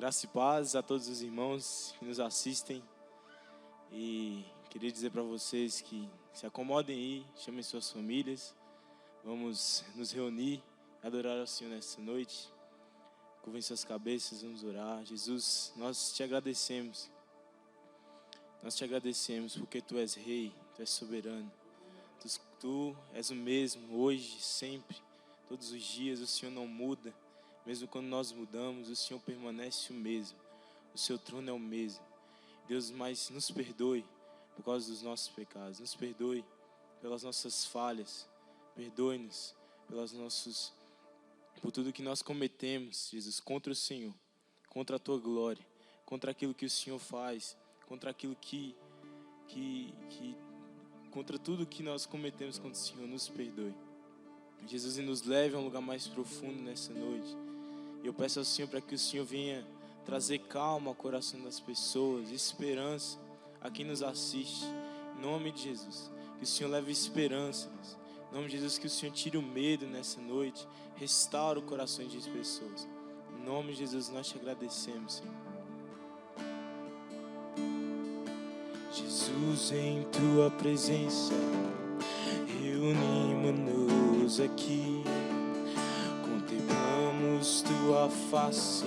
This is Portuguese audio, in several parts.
Graça e paz a todos os irmãos que nos assistem. E queria dizer para vocês que se acomodem aí, chamem suas famílias. Vamos nos reunir, adorar ao Senhor nessa noite. Curvem suas cabeças, vamos orar. Jesus, nós te agradecemos. Nós te agradecemos porque Tu és Rei, Tu és soberano. Tu és o mesmo hoje, sempre, todos os dias. O Senhor não muda. Mesmo quando nós mudamos, o Senhor permanece o mesmo. O Seu trono é o mesmo. Deus, mas nos perdoe por causa dos nossos pecados. Nos perdoe pelas nossas falhas. Perdoe-nos por tudo que nós cometemos, Jesus, contra o Senhor, contra a Tua glória, contra aquilo que o Senhor faz, contra aquilo contra tudo que nós cometemos contra o Senhor. Nos perdoe, Jesus, e nos leve a um lugar mais profundo nessa noite. Eu peço ao Senhor para que o Senhor venha trazer calma ao coração das pessoas, esperança a quem nos assiste. Em nome de Jesus, que o Senhor leve esperança. Em nome de Jesus, que o Senhor tire o medo nessa noite, restaure o coração das pessoas. Em nome de Jesus, nós te agradecemos, Senhor. Jesus, em Tua presença, reunimos-nos aqui. Contemplamos Tua face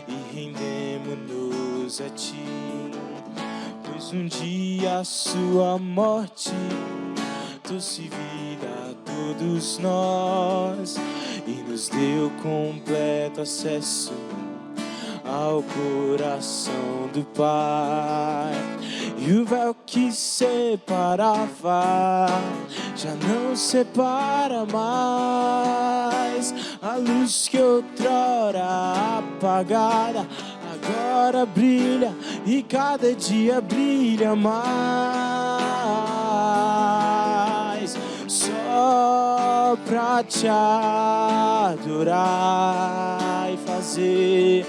e rendemos-nos a Ti, pois um dia a Sua morte trouxe vida a todos nós e nos deu completo acesso ao coração do Pai. E o véu que separava já não separa mais. A luz que outrora apagada agora brilha e cada dia brilha mais. Só pra te adorar e fazer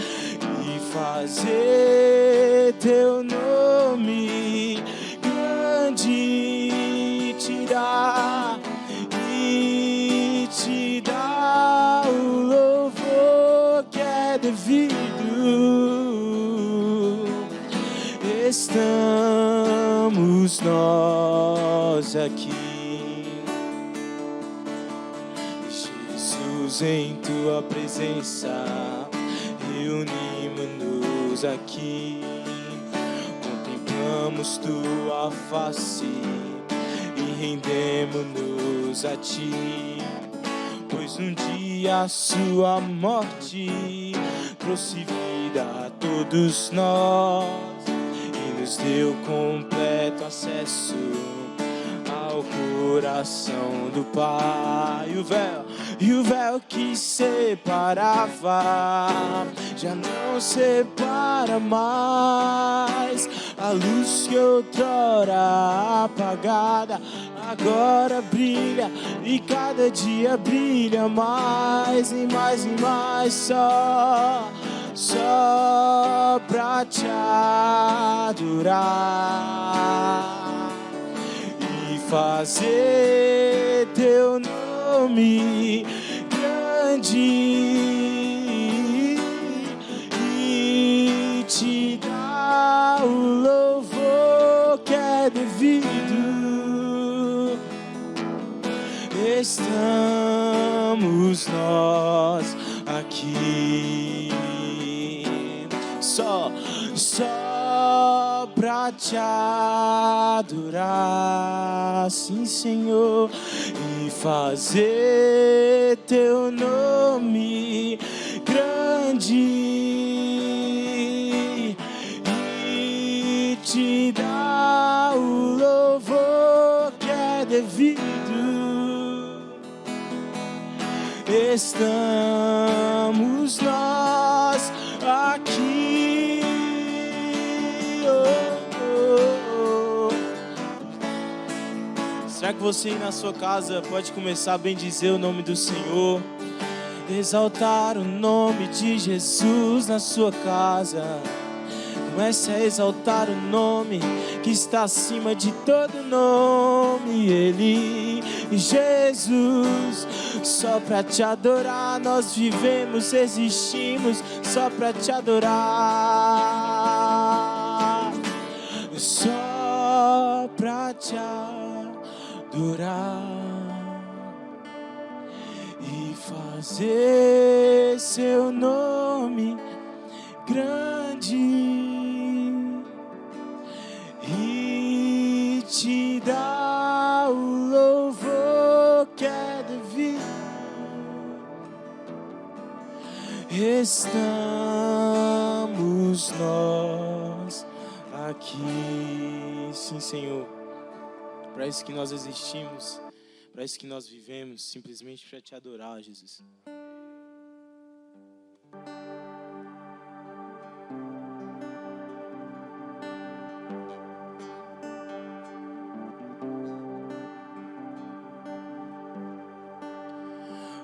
Teu nome grande, te dar o louvor que é devido. Estamos nós aqui, Jesus, em Tua presença, reunimos-nos aqui. Contemplamos Tua face e rendemos-nos a Ti, pois um dia a Sua morte trouxe vida a todos nós e nos deu completo acesso ao coração do Pai. E o véu que separava já não separa mais. A luz que outrora apagada agora brilha e cada dia brilha mais e mais e mais. Só pra te adorar e fazer Teu nome grande e te dar o louvor que é devido. Estamos nós aqui, só pra te adorar, sim, Senhor, e fazer Teu nome grande e te dar o louvor que é devido. Estamos nós aqui. Será que você aí na sua casa pode começar a bendizer o nome do Senhor? Exaltar o nome de Jesus na sua casa. Comece a exaltar o nome que está acima de todo nome, Ele, Jesus. Só pra te adorar nós vivemos, existimos, só pra te adorar. Só pra te adorar e fazer seu nome grande e te dar o louvor que é devido. Estamos nós aqui, sim, Senhor, para isso que nós existimos, para isso que nós vivemos, simplesmente para te adorar, Jesus.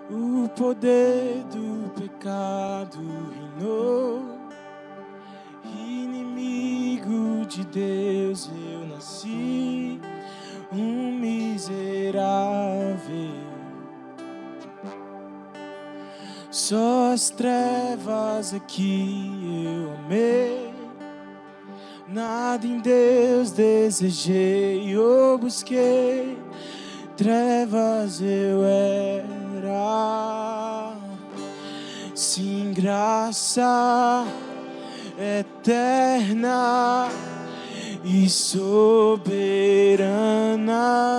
O poder do pecado reinou, inimigo de Deus eu nasci, um miserável. Só as trevas aqui eu amei, nada em Deus desejei ou busquei, trevas eu era. Sim, graça eterna e soberana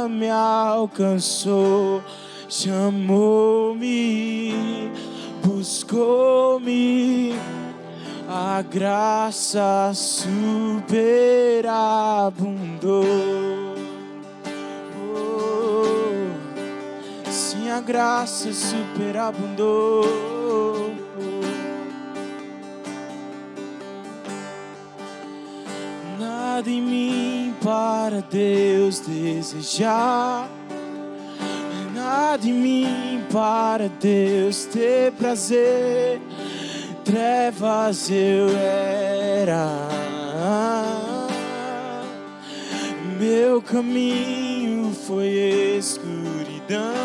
me alcançou, chamou-me, buscou-me, a graça superabundou. A graça superabundou. Nada em mim para Deus desejar, nada em mim para Deus ter prazer, trevas eu era, meu caminho foi escuridão,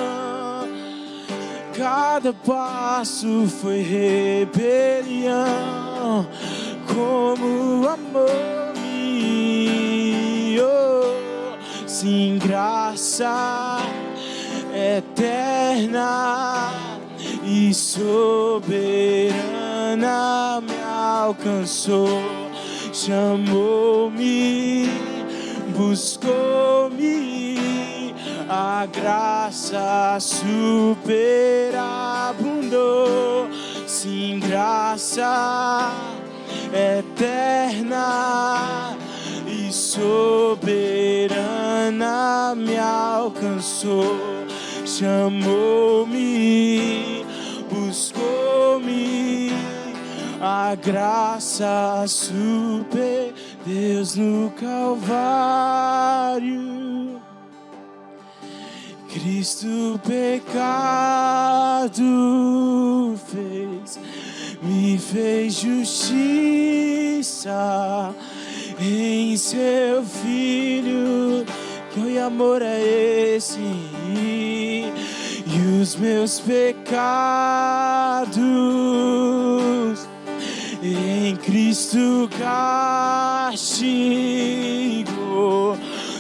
cada passo foi rebelião, como amor-me, oh, sim, graça eterna e soberana me alcançou, chamou-me, buscou-me, a graça superabundou. Sim, graça eterna e soberana me alcançou, chamou-me, buscou-me, a graça super. Deus no Calvário, Cristo pecado fez, me fez justiça em seu Filho. Que amor é esse? E os meus pecados em Cristo castigo,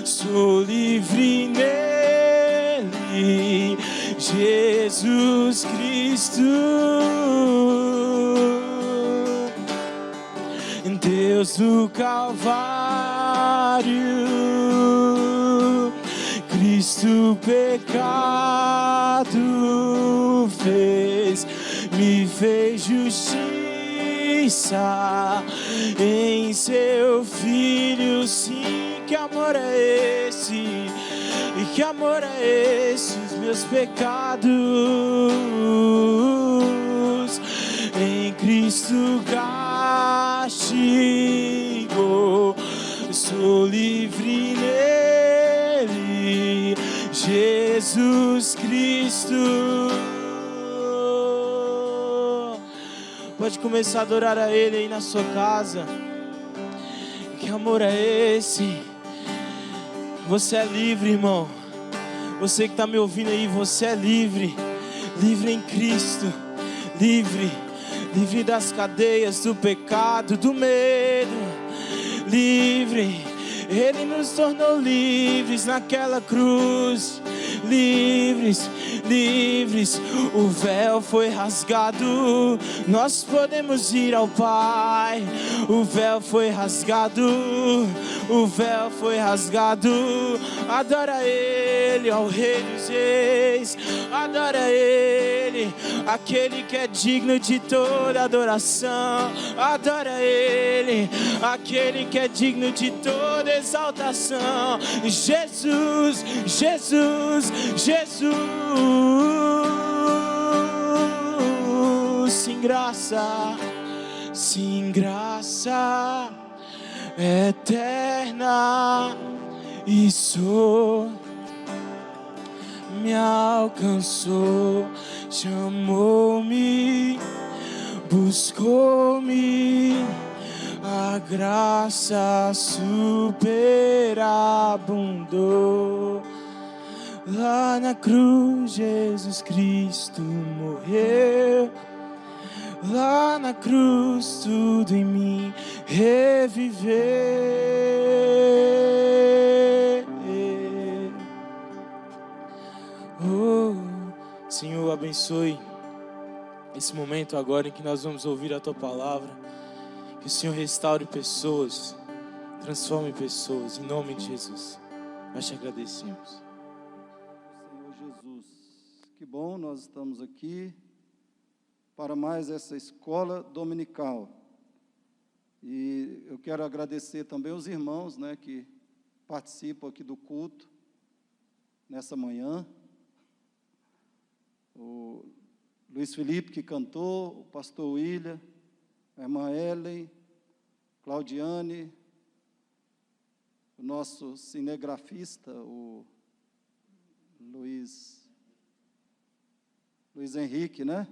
sou livre nele, Jesus Cristo. Deus no Calvário, Cristo pecado fez, me fez justiça em seu Filho. Sim, que amor é esse? E que amor é esse? Os meus pecados em Cristo castigo, sou livre nele, Jesus Cristo. Pode começar a adorar a Ele aí na sua casa. amor é esse? Você é livre, irmão. Você que está me ouvindo aí, você é livre. Livre em Cristo. Livre. Livre das cadeias do pecado, do medo. Livre. Ele nos tornou livres naquela cruz. Livres, livres. O véu foi rasgado. Nós podemos ir ao Pai. O véu foi rasgado. O véu foi rasgado. Adora Ele, ao Rei dos Reis. Adora Ele, aquele que é digno de toda adoração. Adora Ele, aquele que é digno de toda exaltação. Jesus, Jesus, Jesus. Sem graça, sem graça eterna, isso me alcançou, chamou-me, buscou-me, a graça superabundou. Lá na cruz Jesus Cristo morreu. Lá na cruz tudo em mim reviveu. Oh, Senhor, abençoe esse momento agora em que nós vamos ouvir a Tua palavra. Que o Senhor restaure pessoas, transforme pessoas, em nome de Jesus. Nós te agradecemos. Senhor Jesus, que bom nós estamos aqui para mais essa escola dominical. E eu quero agradecer também os irmãos, né, que participam aqui do culto nessa manhã. O Luiz Felipe que cantou, o pastor William, a irmã Ellen, Claudiane, o nosso cinegrafista, o Luiz Henrique, né?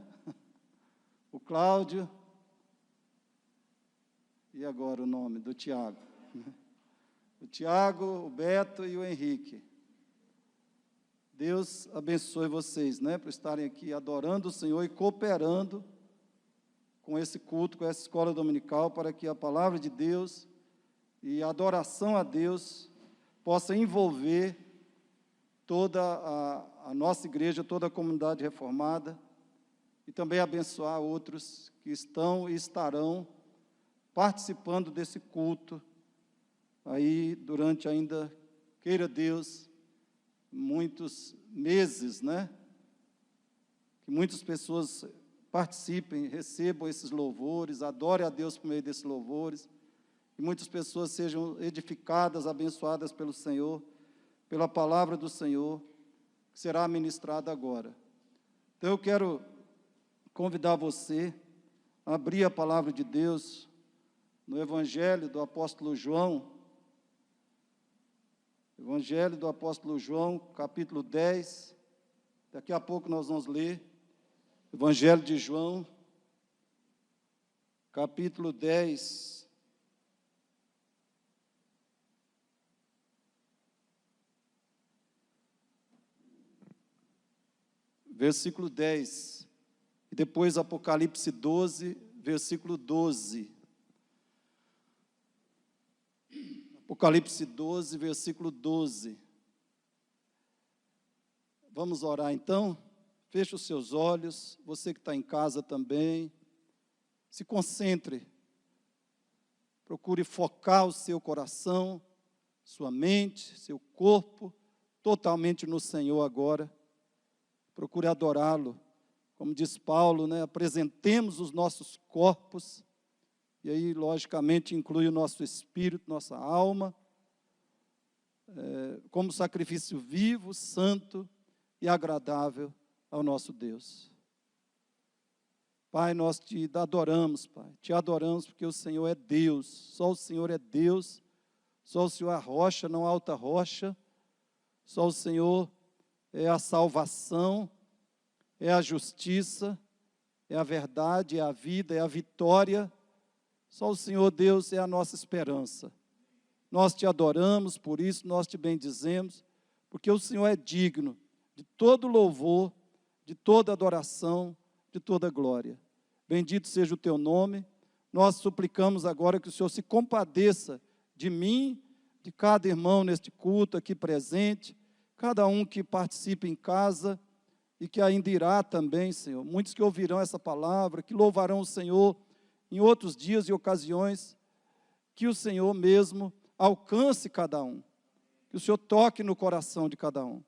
O Cláudio, e agora o nome do Tiago. O Tiago, o Beto e o Henrique. Deus abençoe vocês, né, por estarem aqui adorando o Senhor e cooperando com esse culto, com essa escola dominical, para que a palavra de Deus e a adoração a Deus possa envolver toda a nossa igreja, toda a comunidade reformada, e também abençoar outros que estão e estarão participando desse culto, aí durante ainda, queira Deus, muitos meses, né? Que muitas pessoas participem, recebam esses louvores, adorem a Deus por meio desses louvores, e muitas pessoas sejam edificadas, abençoadas pelo Senhor, pela palavra do Senhor, que será ministrada agora. Então eu quero convidar você a abrir a palavra de Deus no Evangelho do Apóstolo João. Evangelho do Apóstolo João, capítulo 10. Daqui a pouco nós vamos ler. Evangelho de João, capítulo 10. Versículo 10. E depois Apocalipse 12, versículo 12. Apocalipse 12, versículo 12. Vamos orar então? Feche os seus olhos, você que está em casa também. Se concentre. Procure focar o seu coração, sua mente, seu corpo, totalmente no Senhor agora. Procure adorá-lo. Como diz Paulo, né? Apresentemos os nossos corpos, e aí, logicamente, inclui o nosso espírito, nossa alma, como sacrifício vivo, santo e agradável ao nosso Deus. Pai, nós te adoramos, Pai, te adoramos porque o Senhor é Deus, só o Senhor é Deus, só o Senhor é a rocha, não há outra rocha, só o Senhor é a salvação, é a justiça, é a verdade, é a vida, é a vitória. Só o Senhor Deus é a nossa esperança. nós te adoramos, por isso nós te bendizemos, porque o Senhor é digno de todo louvor, de toda adoração, de toda glória. Bendito seja o teu nome. Nós suplicamos agora que o Senhor se compadeça de mim, de cada irmão neste culto aqui presente, cada um que participe em casa e que ainda irá também, Senhor. Muitos que ouvirão essa palavra, que louvarão o Senhor em outros dias e ocasiões, que o Senhor mesmo alcance cada um, que o Senhor toque no coração de cada um,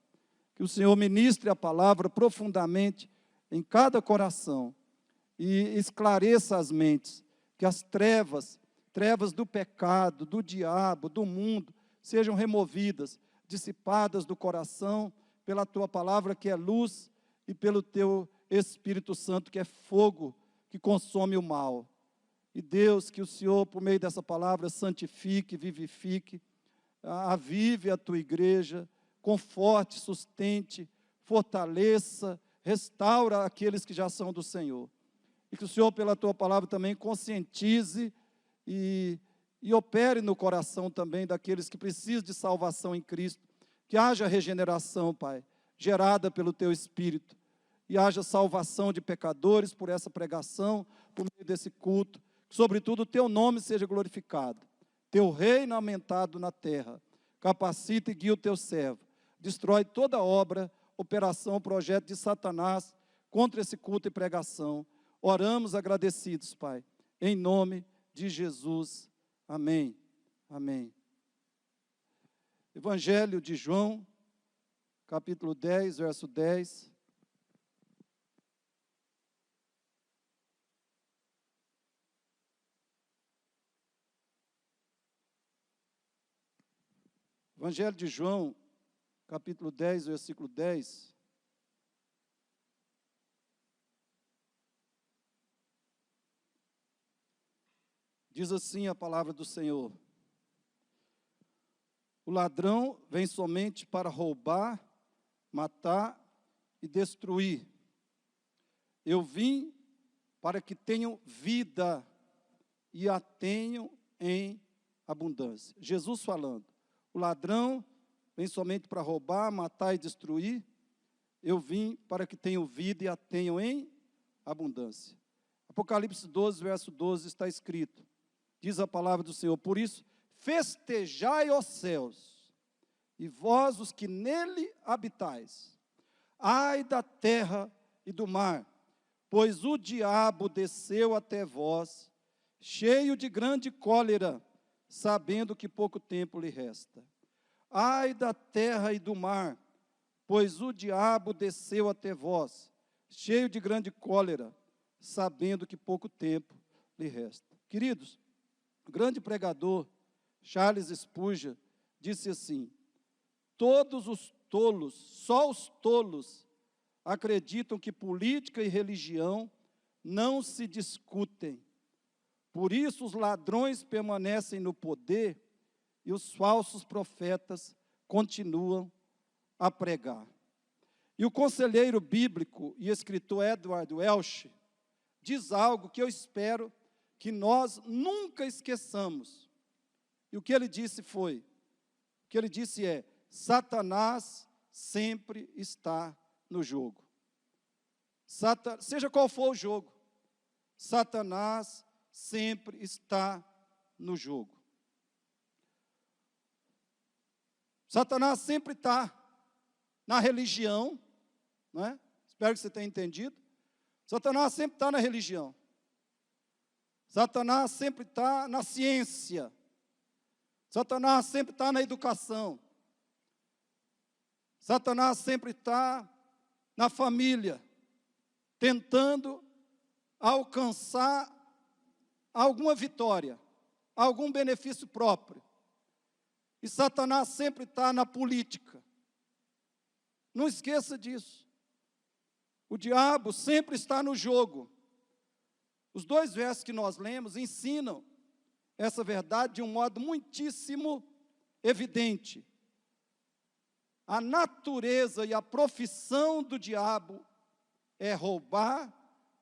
que o Senhor ministre a palavra profundamente em cada coração e esclareça as mentes, que as trevas do pecado, do diabo, do mundo, sejam removidas, dissipadas do coração, pela tua palavra que é luz e pelo teu Espírito Santo que é fogo, que consome o mal. E Deus, que o Senhor, por meio dessa palavra, santifique, vivifique, avive a tua igreja, conforte, sustente, fortaleça, restaura aqueles que já são do Senhor. E que o Senhor, pela tua palavra, também conscientize e opere no coração também daqueles que precisam de salvação em Cristo, que haja regeneração, Pai, gerada pelo teu Espírito, e haja salvação de pecadores por essa pregação, por meio desse culto, que sobretudo o teu nome seja glorificado, teu reino aumentado na terra, capacita e guia o teu servo, destrói toda obra, operação, projeto de Satanás contra esse culto e pregação. Oramos agradecidos, Pai, em nome de Jesus. Amém. Amém. Evangelho de João, capítulo 10, verso 10. Evangelho de João, capítulo 10, versículo 10. Diz assim a palavra do Senhor: o ladrão vem somente para roubar, matar e destruir. Eu vim para que tenham vida e a tenham em abundância. Jesus falando. O ladrão vem somente para roubar, matar e destruir. Eu vim para que tenham vida e a tenham em abundância. Apocalipse 12, verso 12 está escrito. Diz a palavra do Senhor: por isso, festejai os céus, e vós os que nele habitais. Ai da terra e do mar, pois o diabo desceu até vós, cheio de grande cólera, sabendo que pouco tempo lhe resta. Ai da terra e do mar, pois o diabo desceu até vós, cheio de grande cólera, sabendo que pouco tempo lhe resta. Queridos, o grande pregador Charles Spurgeon disse assim: todos os tolos, só os tolos, acreditam que política e religião não se discutem. Por isso os ladrões permanecem no poder e os falsos profetas continuam a pregar. E o conselheiro bíblico e escritor Edward Welch diz algo que eu espero que nós nunca esqueçamos. E o que ele disse é: Satanás sempre está no jogo. Seja qual for o jogo, Satanás sempre está no jogo. Satanás sempre está na religião, não é? Espero que você tenha entendido. Satanás sempre está na religião. Satanás sempre está na ciência. Satanás sempre está na educação. Satanás sempre está na família, tentando alcançar alguma vitória, algum benefício próprio. E Satanás sempre está na política. Não esqueça disso. O diabo sempre está no jogo. Os dois versos que nós lemos ensinam essa verdade de um modo muitíssimo evidente. A natureza e a profissão do diabo é roubar,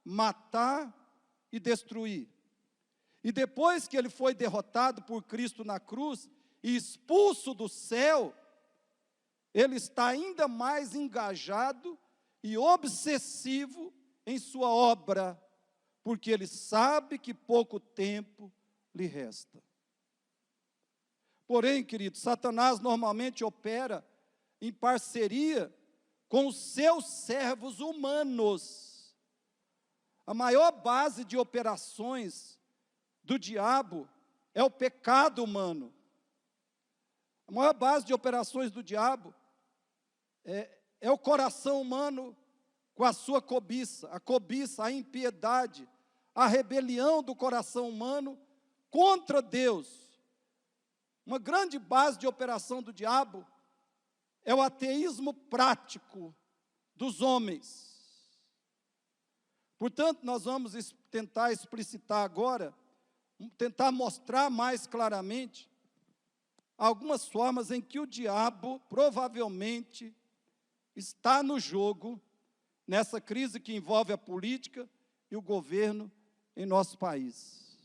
matar e destruir. E depois que ele foi derrotado por Cristo na cruz, e expulso do céu, ele está ainda mais engajado e obsessivo em sua obra, porque ele sabe que pouco tempo lhe resta. Porém, querido, Satanás normalmente opera em parceria com os seus servos humanos. A maior base de operações do diabo é o pecado humano. A maior base de operações do diabo é o coração humano com a sua cobiça, a impiedade, a rebelião do coração humano contra Deus. Uma grande base de operação do diabo é o ateísmo prático dos homens. Portanto, nós vamos tentar explicitar agora, tentar mostrar mais claramente algumas formas em que o diabo provavelmente está no jogo nessa crise que envolve a política e o governo em nosso país.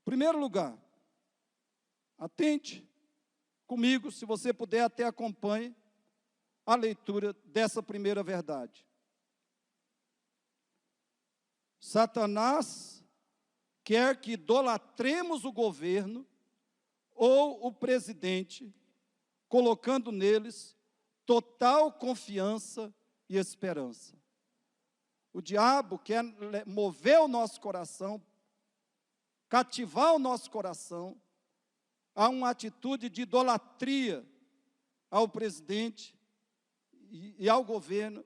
Em primeiro lugar, atente comigo, se você puder, até acompanhe a leitura dessa primeira verdade. Satanás quer que idolatremos o governo ou o presidente, colocando neles total confiança e esperança. O diabo quer mover o nosso coração, cativar o nosso coração a uma atitude de idolatria ao presidente e ao governo.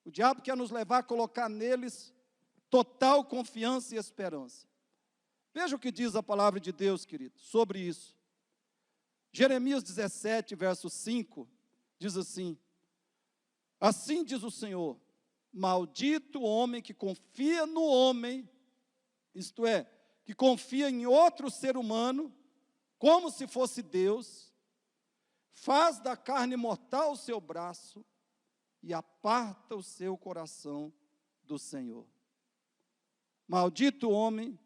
O diabo quer nos levar a colocar neles total confiança e esperança. Veja o que diz a palavra de Deus, querido, sobre isso. Jeremias 17, verso 5, diz assim: assim diz o Senhor, maldito o homem que confia no homem, isto é, que confia em outro ser humano, como se fosse Deus, faz da carne mortal o seu braço e aparta o seu coração do Senhor. Maldito o homem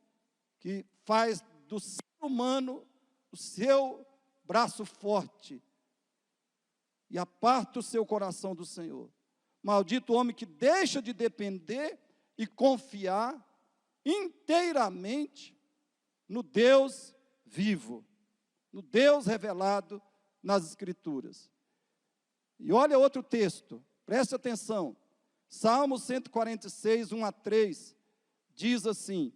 que faz do ser humano o seu braço forte e aparta o seu coração do Senhor. Maldito o homem que deixa de depender e confiar inteiramente no Deus vivo, no Deus revelado nas Escrituras. E olha outro texto, preste atenção, Salmo 146, 1 a 3, diz assim: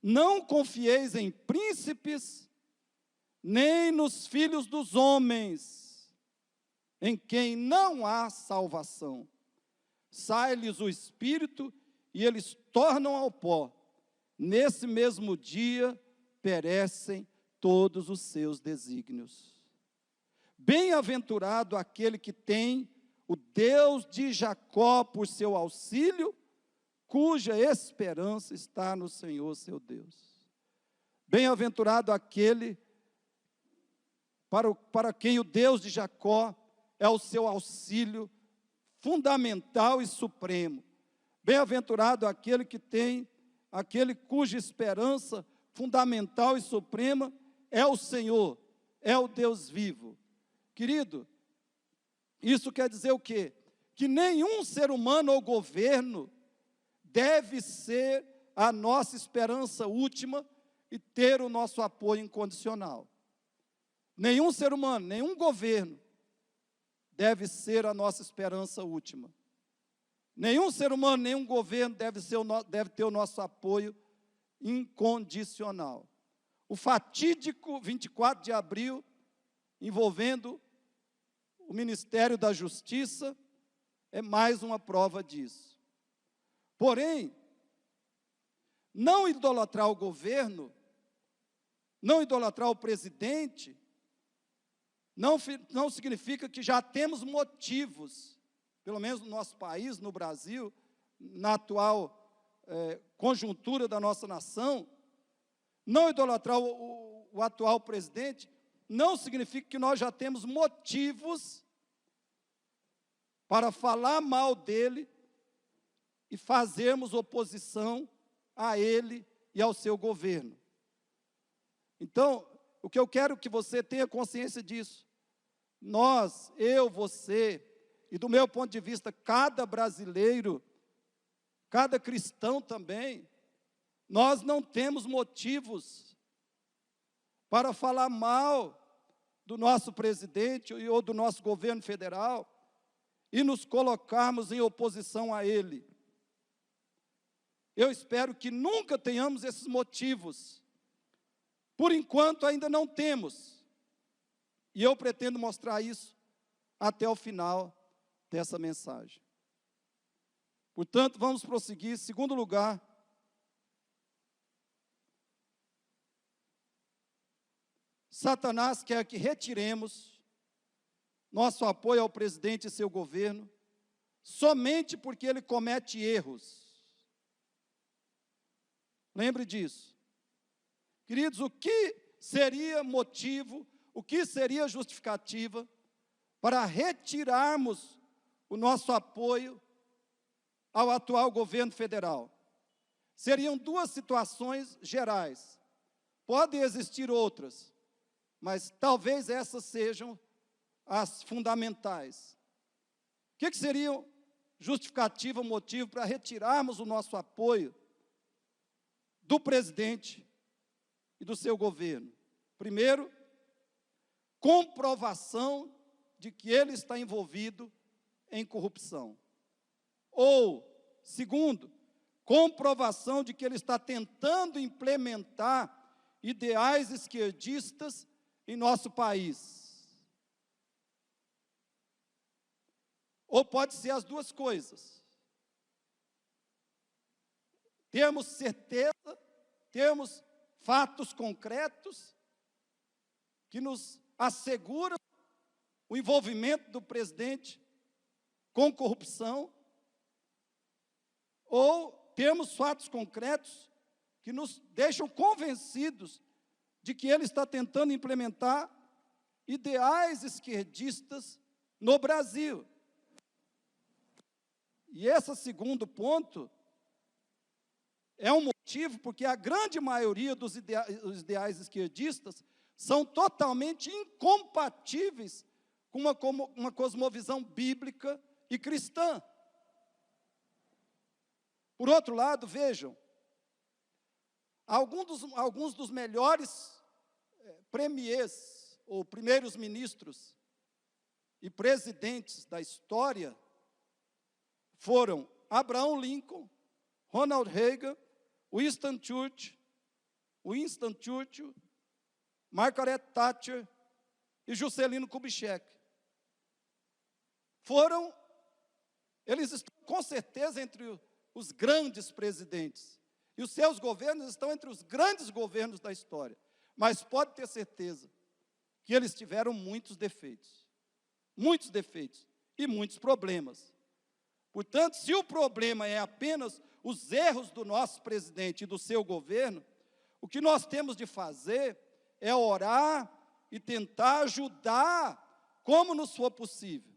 não confieis em príncipes, nem nos filhos dos homens, em quem não há salvação. Sai-lhes o espírito e eles tornam ao pó. Nesse mesmo dia perecem todos os seus desígnios. Bem-aventurado aquele que tem o Deus de Jacó por seu auxílio, cuja esperança está no Senhor seu Deus. Bem-aventurado aquele para quem o Deus de Jacó é o seu auxílio fundamental e supremo. Bem-aventurado aquele que tem, aquele cuja esperança fundamental e suprema é o Senhor, é o Deus vivo. Querido, isso quer dizer o quê? Que nenhum ser humano ou governo deve ser a nossa esperança última e ter o nosso apoio incondicional. Nenhum ser humano, nenhum governo deve ser a nossa esperança última. Nenhum ser humano, nenhum governo deve ter o nosso apoio incondicional. O fatídico 24 de abril, envolvendo o Ministério da Justiça, é mais uma prova disso. Porém, não idolatrar o governo, não idolatrar o presidente, não significa que já temos motivos, pelo menos no nosso país, no Brasil, na atual conjuntura da nossa nação, não idolatrar o atual presidente, não significa que nós já temos motivos para falar mal dele e fazermos oposição a ele e ao seu governo. Então, o que eu quero que você tenha consciência disso. Nós, eu, você, e do meu ponto de vista, cada brasileiro, cada cristão também, nós não temos motivos para falar mal do nosso presidente ou do nosso governo federal e nos colocarmos em oposição a ele. Eu espero que nunca tenhamos esses motivos. Por enquanto ainda não temos. E eu pretendo mostrar isso até o final dessa mensagem. Portanto, vamos prosseguir. Segundo lugar, Satanás quer que retiremos nosso apoio ao presidente e seu governo somente porque ele comete erros. Lembre disso. Queridos, o que seria motivo, o que seria justificativa para retirarmos o nosso apoio ao atual governo federal? Seriam duas situações gerais. Podem existir outras, mas talvez essas sejam as fundamentais. O que seria justificativa, motivo para retirarmos o nosso apoio do presidente e do seu governo? Primeiro, comprovação de que ele está envolvido em corrupção. Ou, segundo, comprovação de que ele está tentando implementar ideais esquerdistas em nosso país. Ou pode ser as duas coisas. Temos certeza, temos fatos concretos que nos asseguram o envolvimento do presidente com corrupção, ou temos fatos concretos que nos deixam convencidos de que ele está tentando implementar ideais esquerdistas no Brasil. E esse segundo ponto é um motivo porque a grande maioria dos ideais esquerdistas são totalmente incompatíveis com uma cosmovisão bíblica e cristã. Por outro lado, vejam, alguns dos melhores premiers, ou primeiros ministros e presidentes da história foram Abraham Lincoln, Ronald Reagan, Winston Churchill, Margaret Thatcher e Juscelino Kubitschek. Eles estão com certeza entre os grandes presidentes. E os seus governos estão entre os grandes governos da história. Mas pode ter certeza que eles tiveram muitos defeitos e muitos problemas. Portanto, se o problema é apenas os erros do nosso presidente e do seu governo, o que nós temos de fazer é orar e tentar ajudar como nos for possível,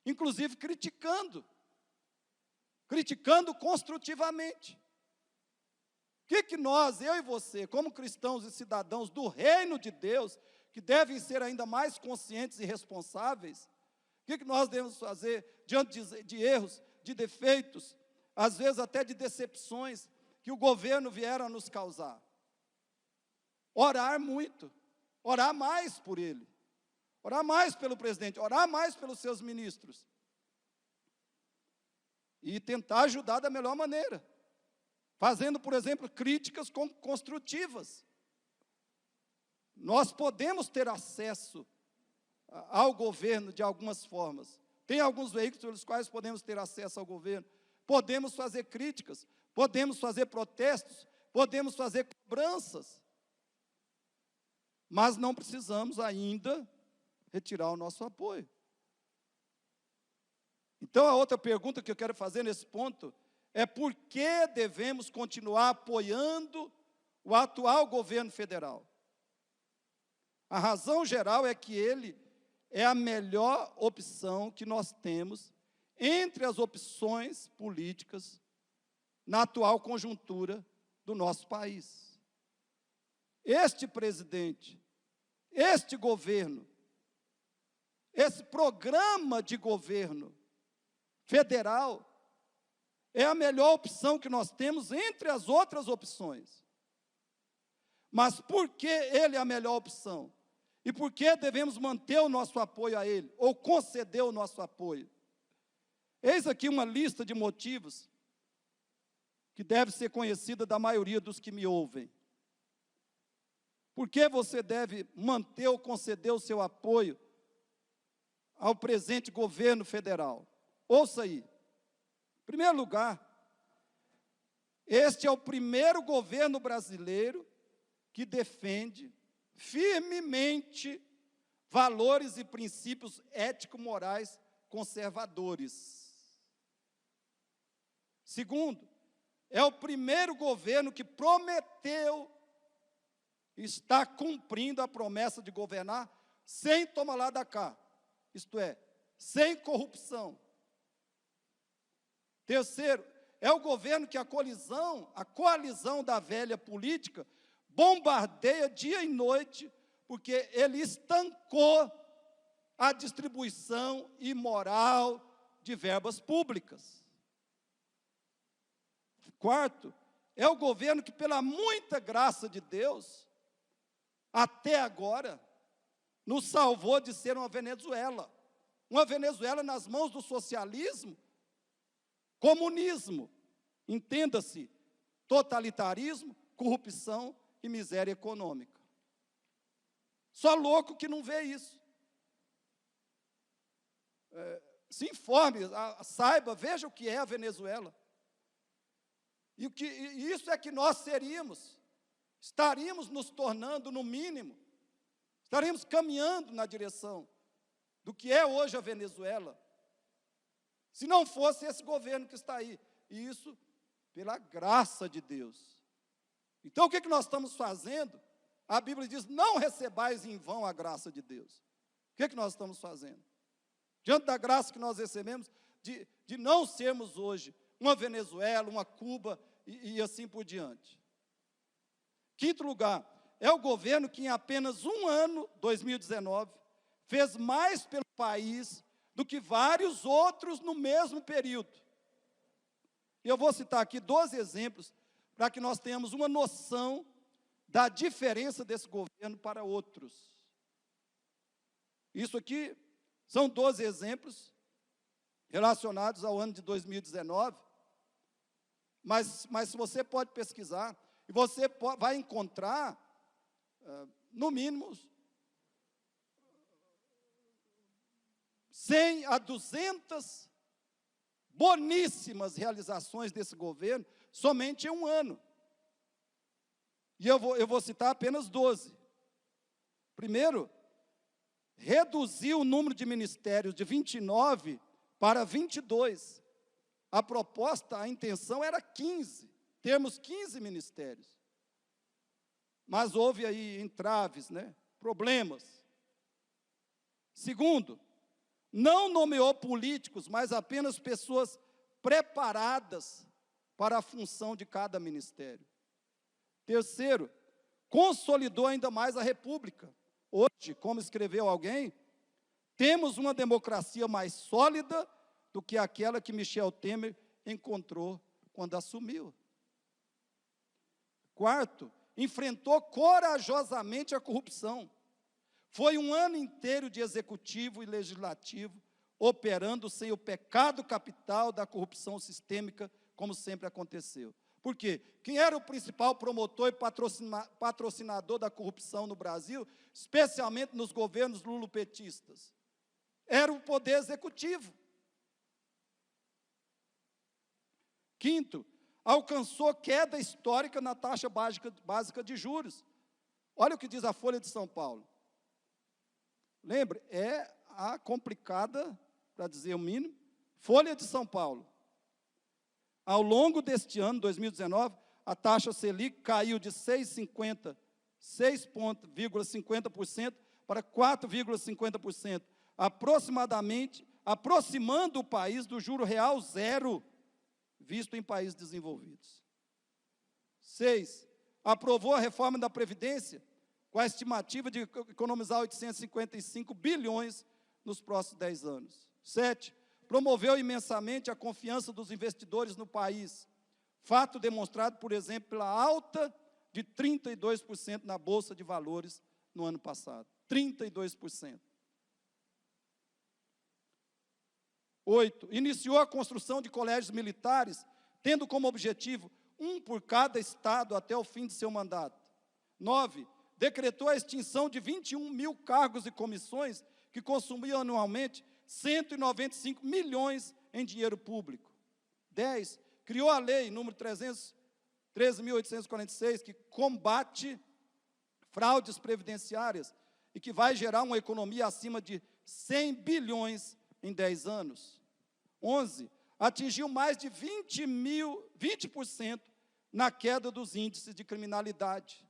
inclusive criticando construtivamente. O que nós, eu e você, como cristãos e cidadãos do reino de Deus, que devem ser ainda mais conscientes e responsáveis, o que nós devemos fazer diante de erros, de defeitos, às vezes até de decepções que o governo vier a nos causar? Orar muito, orar mais por ele, orar mais pelo presidente, orar mais pelos seus ministros e tentar ajudar da melhor maneira, fazendo, por exemplo, críticas construtivas. Nós podemos ter acesso ao governo de algumas formas. Tem alguns veículos pelos quais podemos ter acesso ao governo. Podemos fazer críticas, podemos fazer protestos, podemos fazer cobranças. Mas não precisamos ainda retirar o nosso apoio. Então, a outra pergunta que eu quero fazer nesse ponto é por que devemos continuar apoiando o atual governo federal? A razão geral é que ele é a melhor opção que nós temos entre as opções políticas na atual conjuntura do nosso país. este presidente, este governo, esse programa de governo federal é a melhor opção que nós temos entre as outras opções. Mas por que ele é a melhor opção? E por que devemos manter o nosso apoio a ele, ou conceder o nosso apoio? Eis aqui uma lista de motivos que deve ser conhecida da maioria dos que me ouvem. Por que você deve manter ou conceder o seu apoio ao presente governo federal? Ouça aí. Em primeiro lugar, este é o primeiro governo brasileiro que defende firmemente valores e princípios ético-morais conservadores. Segundo, é o primeiro governo que prometeu está cumprindo a promessa de governar sem tomar lá da cá, isto é, sem corrupção. Terceiro, é o governo que a coalizão da velha política bombardeia dia e noite, porque ele estancou a distribuição imoral de verbas públicas. Quarto, é o governo que, pela muita graça de Deus, até agora, nos salvou de ser uma Venezuela nas mãos do socialismo, comunismo, entenda-se, totalitarismo, corrupção e miséria econômica. Só louco que não vê isso. Se informe, saiba, veja o que é a Venezuela. E isso é que nós estaríamos nos tornando, no mínimo, estaríamos caminhando na direção do que é hoje a Venezuela, se não fosse esse governo que está aí. E isso pela graça de Deus. Então, o que nós estamos fazendo? A Bíblia diz, não recebais em vão a graça de Deus. O que nós estamos fazendo? Diante da graça que nós recebemos, de não sermos hoje uma Venezuela, uma Cuba e assim por diante. Quinto lugar, é o governo que em apenas um ano, 2019, fez mais pelo país do que vários outros no mesmo período. E eu vou citar aqui 12 exemplos para que nós tenhamos uma noção da diferença desse governo para outros. Isso aqui são 12 exemplos relacionados ao ano de 2019, mas você pode pesquisar e você vai encontrar, no mínimo, 100 a 200 boníssimas realizações desse governo, somente em um ano. E eu vou citar apenas 12. Primeiro, reduziu o número de ministérios de 29 para 22. A proposta, a intenção era 15. Temos 15 ministérios. Mas houve aí entraves, problemas. Segundo, não nomeou políticos, mas apenas pessoas preparadas para a função de cada ministério. Terceiro, consolidou ainda mais a República. Hoje, como escreveu alguém, temos uma democracia mais sólida do que aquela que Michel Temer encontrou quando assumiu. Quarto, enfrentou corajosamente a corrupção. Foi um ano inteiro de executivo e legislativo operando sem o pecado capital da corrupção sistêmica, como sempre aconteceu. Por quê? Quem era o principal promotor e patrocinador da corrupção no Brasil, especialmente nos governos lulopetistas? Era o poder executivo. Quinto, alcançou queda histórica na taxa básica de juros. Olha o que diz a Folha de São Paulo. Lembre, é a complicada, para dizer o mínimo, Folha de São Paulo. Ao longo deste ano, 2019, a taxa Selic caiu de 6,50% para 4,50%, aproximando o país do juro real zero, visto em países desenvolvidos. 6. aprovou a reforma da Previdência, com a estimativa de economizar 855 bilhões nos próximos 10 anos. 7, promoveu imensamente a confiança dos investidores no país, fato demonstrado, por exemplo, pela alta de 32% na Bolsa de Valores no ano passado. 32%. 8, iniciou a construção de colégios militares, tendo como objetivo um por cada estado até o fim de seu mandato. 9, decretou a extinção de 21 mil cargos e comissões que consumiam anualmente 195 milhões em dinheiro público. 10, criou a lei número 13.846, que combate fraudes previdenciárias e que vai gerar uma economia acima de 100 bilhões em 10 anos. 11, atingiu mais de 20% na queda dos índices de criminalidade.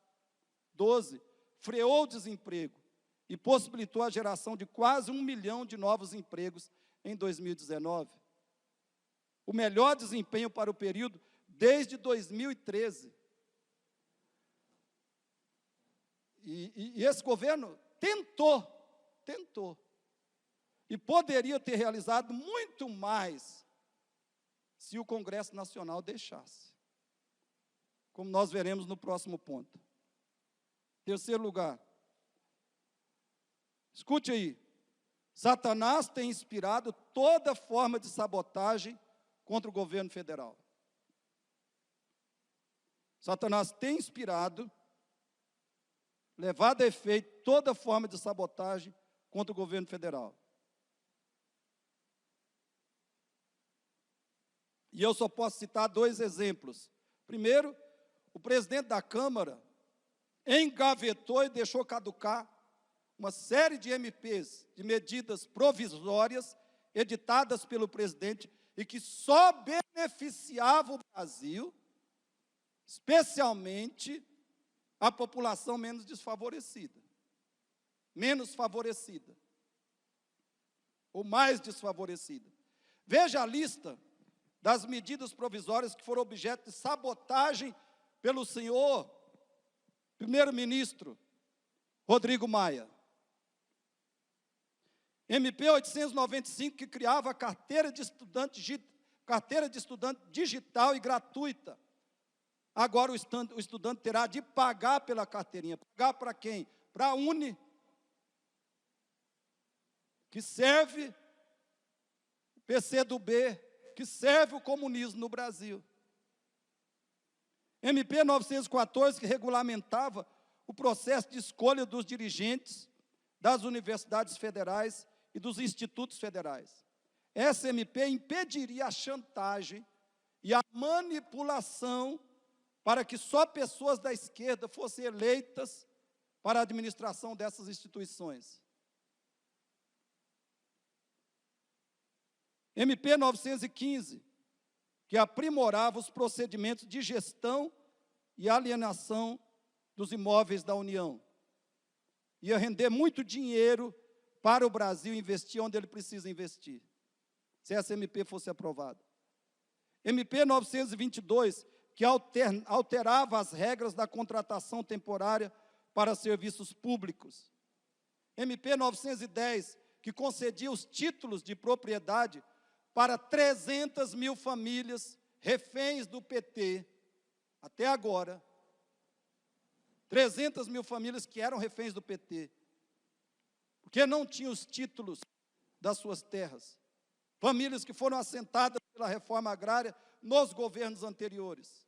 12, freou o desemprego e possibilitou a geração de quase 1 milhão de novos empregos em 2019. O melhor desempenho para o período desde 2013. E esse governo tentou, e poderia ter realizado muito mais se o Congresso Nacional deixasse, como nós veremos no próximo ponto. Terceiro lugar, escute aí, Satanás tem inspirado toda forma de sabotagem contra o governo federal. Satanás tem inspirado, levado a efeito toda forma de sabotagem contra o governo federal. E eu só posso citar 2 exemplos. Primeiro, o presidente da Câmara engavetou e deixou caducar uma série de MPs, de medidas provisórias, editadas pelo presidente, e que só beneficiavam o Brasil, especialmente a população menos desfavorecida, menos favorecida, ou mais desfavorecida. Veja a lista das medidas provisórias que foram objeto de sabotagem pelo senhor primeiro-ministro Rodrigo Maia. MP 895, que criava a carteira de estudante digital e gratuita. Agora o estudante terá de pagar pela carteirinha. Pagar para quem? Para a Uni, que serve o PCdoB, que serve o comunismo no Brasil. MP 914, que regulamentava o processo de escolha dos dirigentes das universidades federais e dos institutos federais. Essa MP impediria a chantagem e a manipulação para que só pessoas da esquerda fossem eleitas para a administração dessas instituições. MP 915, que aprimorava os procedimentos de gestão e alienação dos imóveis da União. Ia render muito dinheiro para o Brasil investir onde ele precisa investir, se essa MP fosse aprovada. MP 922, que alterava as regras da contratação temporária para serviços públicos. MP 910, que concedia os títulos de propriedade para 300 mil famílias reféns do PT, até agora. 300 mil famílias que eram reféns do PT, porque não tinham os títulos das suas terras. Famílias que foram assentadas pela reforma agrária nos governos anteriores.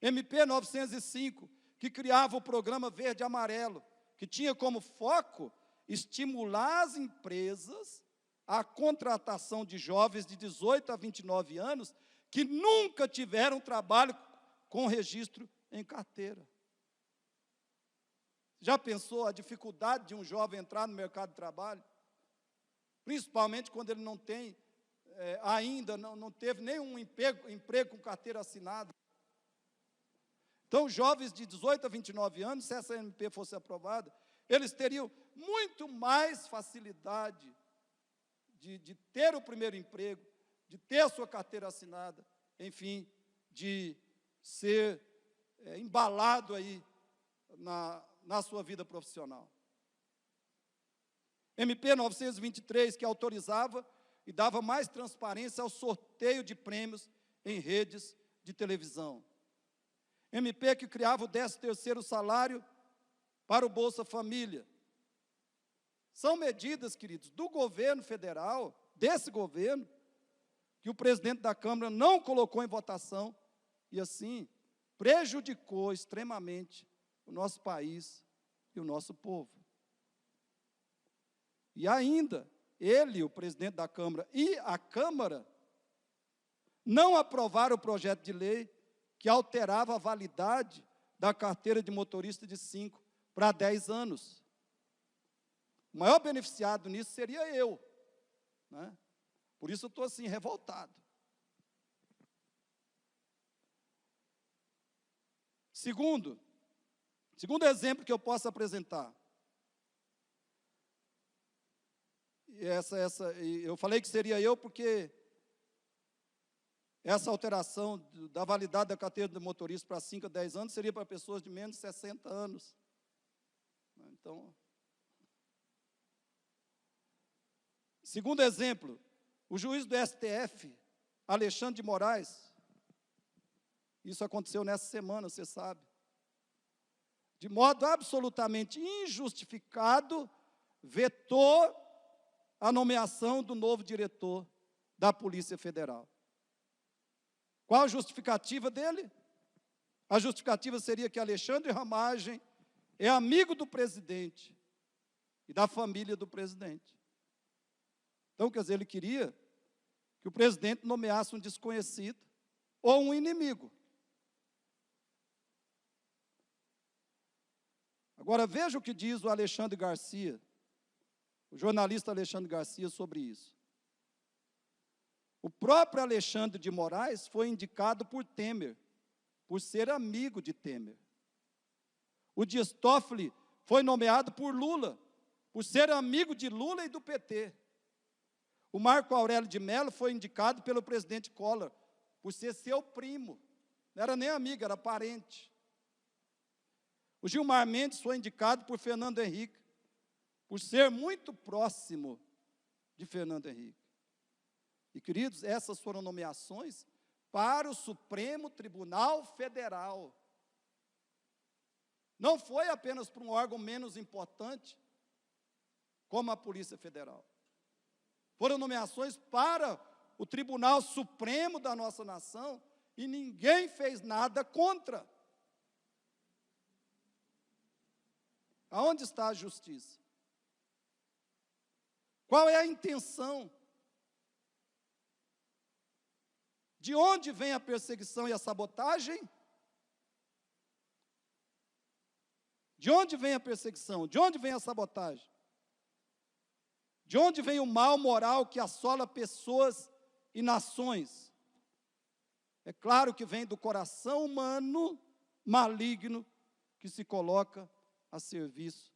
MP 905, que criava o programa Verde e Amarelo, que tinha como foco estimular as empresas à contratação de jovens de 18 a 29 anos que nunca tiveram trabalho com registro em carteira. Já pensou a dificuldade de um jovem entrar no mercado de trabalho? Principalmente quando ele não tem, ainda não teve nenhum emprego com carteira assinada. Então, jovens de 18 a 29 anos, se essa MP fosse aprovada, eles teriam muito mais facilidade de ter o primeiro emprego, de ter a sua carteira assinada, enfim, de ser embalado aí na sua vida profissional. MP 923, que autorizava e dava mais transparência ao sorteio de prêmios em redes de televisão. MP que criava o 13º salário para o Bolsa Família. São medidas, queridos, do governo federal, desse governo, que o presidente da Câmara não colocou em votação e, assim, prejudicou extremamente o nosso país e o nosso povo. E ainda, ele, o presidente da Câmara e a Câmara, não aprovaram o projeto de lei que alterava a validade da carteira de motorista de 5 para 10 anos. O maior beneficiado nisso seria eu, né? Por isso eu estou assim, revoltado. Segundo exemplo que eu posso apresentar. Eu falei que seria eu porque essa alteração da validade da carteira de motorista para 5 a 10 anos seria para pessoas de menos de 60 anos. Então, segundo exemplo, o juiz do STF, Alexandre de Moraes, isso aconteceu nessa semana, você sabe, de modo absolutamente injustificado, vetou a nomeação do novo diretor da Polícia Federal. Qual a justificativa dele? A justificativa seria que Alexandre Ramagem é amigo do presidente e da família do presidente. Então, quer dizer, ele queria que o presidente nomeasse um desconhecido ou um inimigo. Agora, veja o que diz o Alexandre Garcia, o jornalista Alexandre Garcia, sobre isso. O próprio Alexandre de Moraes foi indicado por Temer, por ser amigo de Temer. O Dias Toffoli foi nomeado por Lula, por ser amigo de Lula e do PT. O Marco Aurélio de Mello foi indicado pelo presidente Collor, por ser seu primo. Não era nem amigo, era parente. O Gilmar Mendes foi indicado por Fernando Henrique, por ser muito próximo de Fernando Henrique. E, queridos, essas foram nomeações para o Supremo Tribunal Federal. Não foi apenas para um órgão menos importante, como a Polícia Federal. Foram nomeações para o Tribunal Supremo da nossa nação e ninguém fez nada contra. Aonde está a justiça? Qual é a intenção? De onde vem a perseguição e a sabotagem? De onde vem a perseguição? De onde vem a sabotagem? De onde vem o mal moral que assola pessoas e nações? É claro que vem do coração humano maligno que se coloca a serviço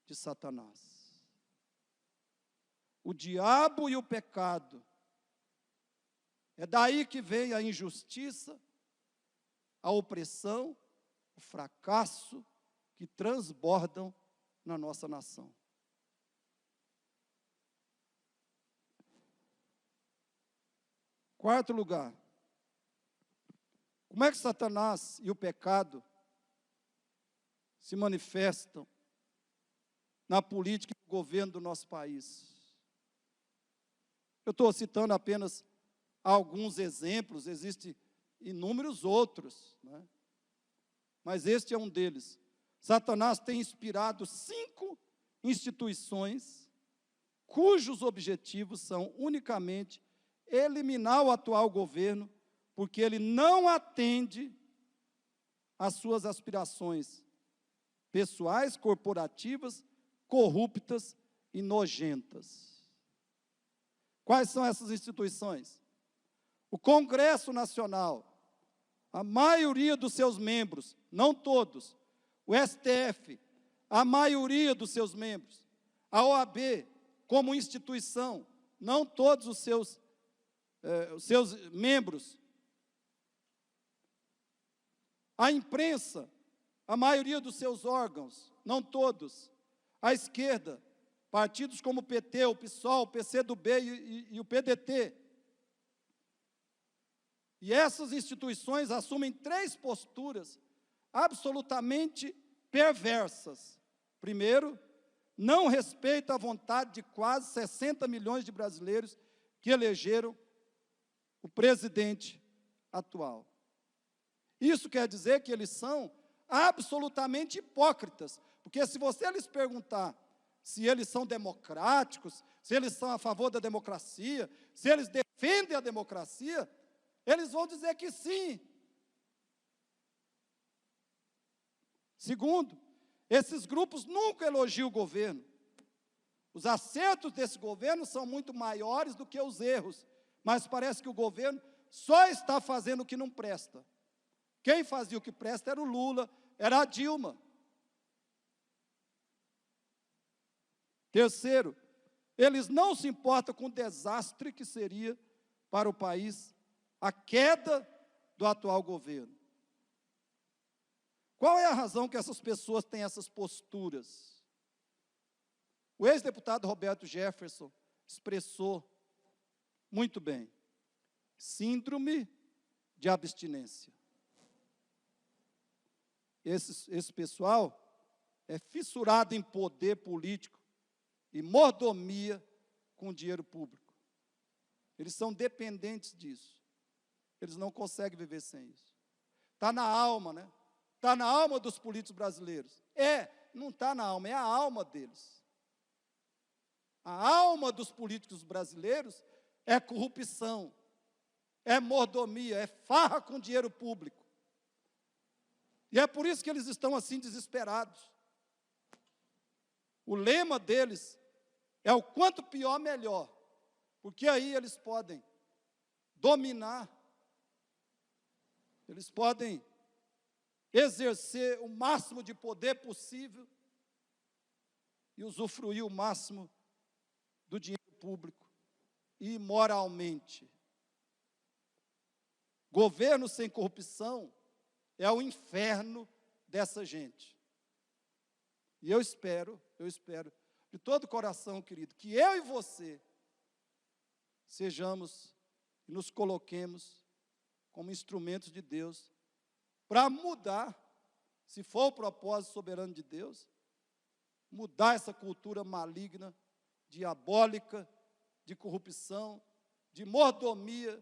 de Satanás. O diabo e o pecado. É daí que vem a injustiça, a opressão, o fracasso que transbordam na nossa nação. Quarto lugar, como é que Satanás e o pecado se manifestam na política e no governo do nosso país? Eu estou citando apenas alguns exemplos, existem inúmeros outros, né? Mas este é um deles. Satanás tem inspirado 5 instituições cujos objetivos são unicamente eliminar o atual governo, porque ele não atende às suas aspirações pessoais, corporativas, corruptas e nojentas. Quais são essas instituições? O Congresso Nacional, a maioria dos seus membros, não todos, o STF, a maioria dos seus membros, a OAB, como instituição, não todos os seus membros, A imprensa, a maioria dos seus órgãos, não todos, a esquerda, partidos como o PT, o PSOL, o PCdoB e o PDT. E essas instituições assumem 3 posturas absolutamente perversas. Primeiro, não respeita a vontade de quase 60 milhões de brasileiros que elegeram o presidente atual. Isso quer dizer que eles são absolutamente hipócritas, porque se você lhes perguntar se eles são democráticos, se eles são a favor da democracia, se eles defendem a democracia, eles vão dizer que sim. Segundo, esses grupos nunca elogiam o governo. Os acertos desse governo são muito maiores do que os erros, mas parece que o governo só está fazendo o que não presta. Quem fazia o que presta era o Lula, era a Dilma. Terceiro, eles não se importam com o desastre que seria para o país a queda do atual governo. Qual é a razão que essas pessoas têm essas posturas? O ex-deputado Roberto Jefferson expressou muito bem: síndrome de abstinência. Esse pessoal é fissurado em poder político e mordomia com dinheiro público. Eles são dependentes disso. Eles não conseguem viver sem isso. Está na alma, né? Está na alma dos políticos brasileiros. Não está na alma, é a alma deles. A alma dos políticos brasileiros é corrupção, é mordomia, é farra com dinheiro público. E é por isso que eles estão assim desesperados. O lema deles é o quanto pior, melhor. Porque aí eles podem dominar, eles podem exercer o máximo de poder possível e usufruir o máximo do dinheiro público imoralmente. Governo sem corrupção é o inferno dessa gente. E eu espero de todo o coração, querido, que eu e você sejamos e nos coloquemos como instrumentos de Deus para mudar, se for o propósito soberano de Deus, mudar essa cultura maligna, diabólica, de corrupção, de mordomia,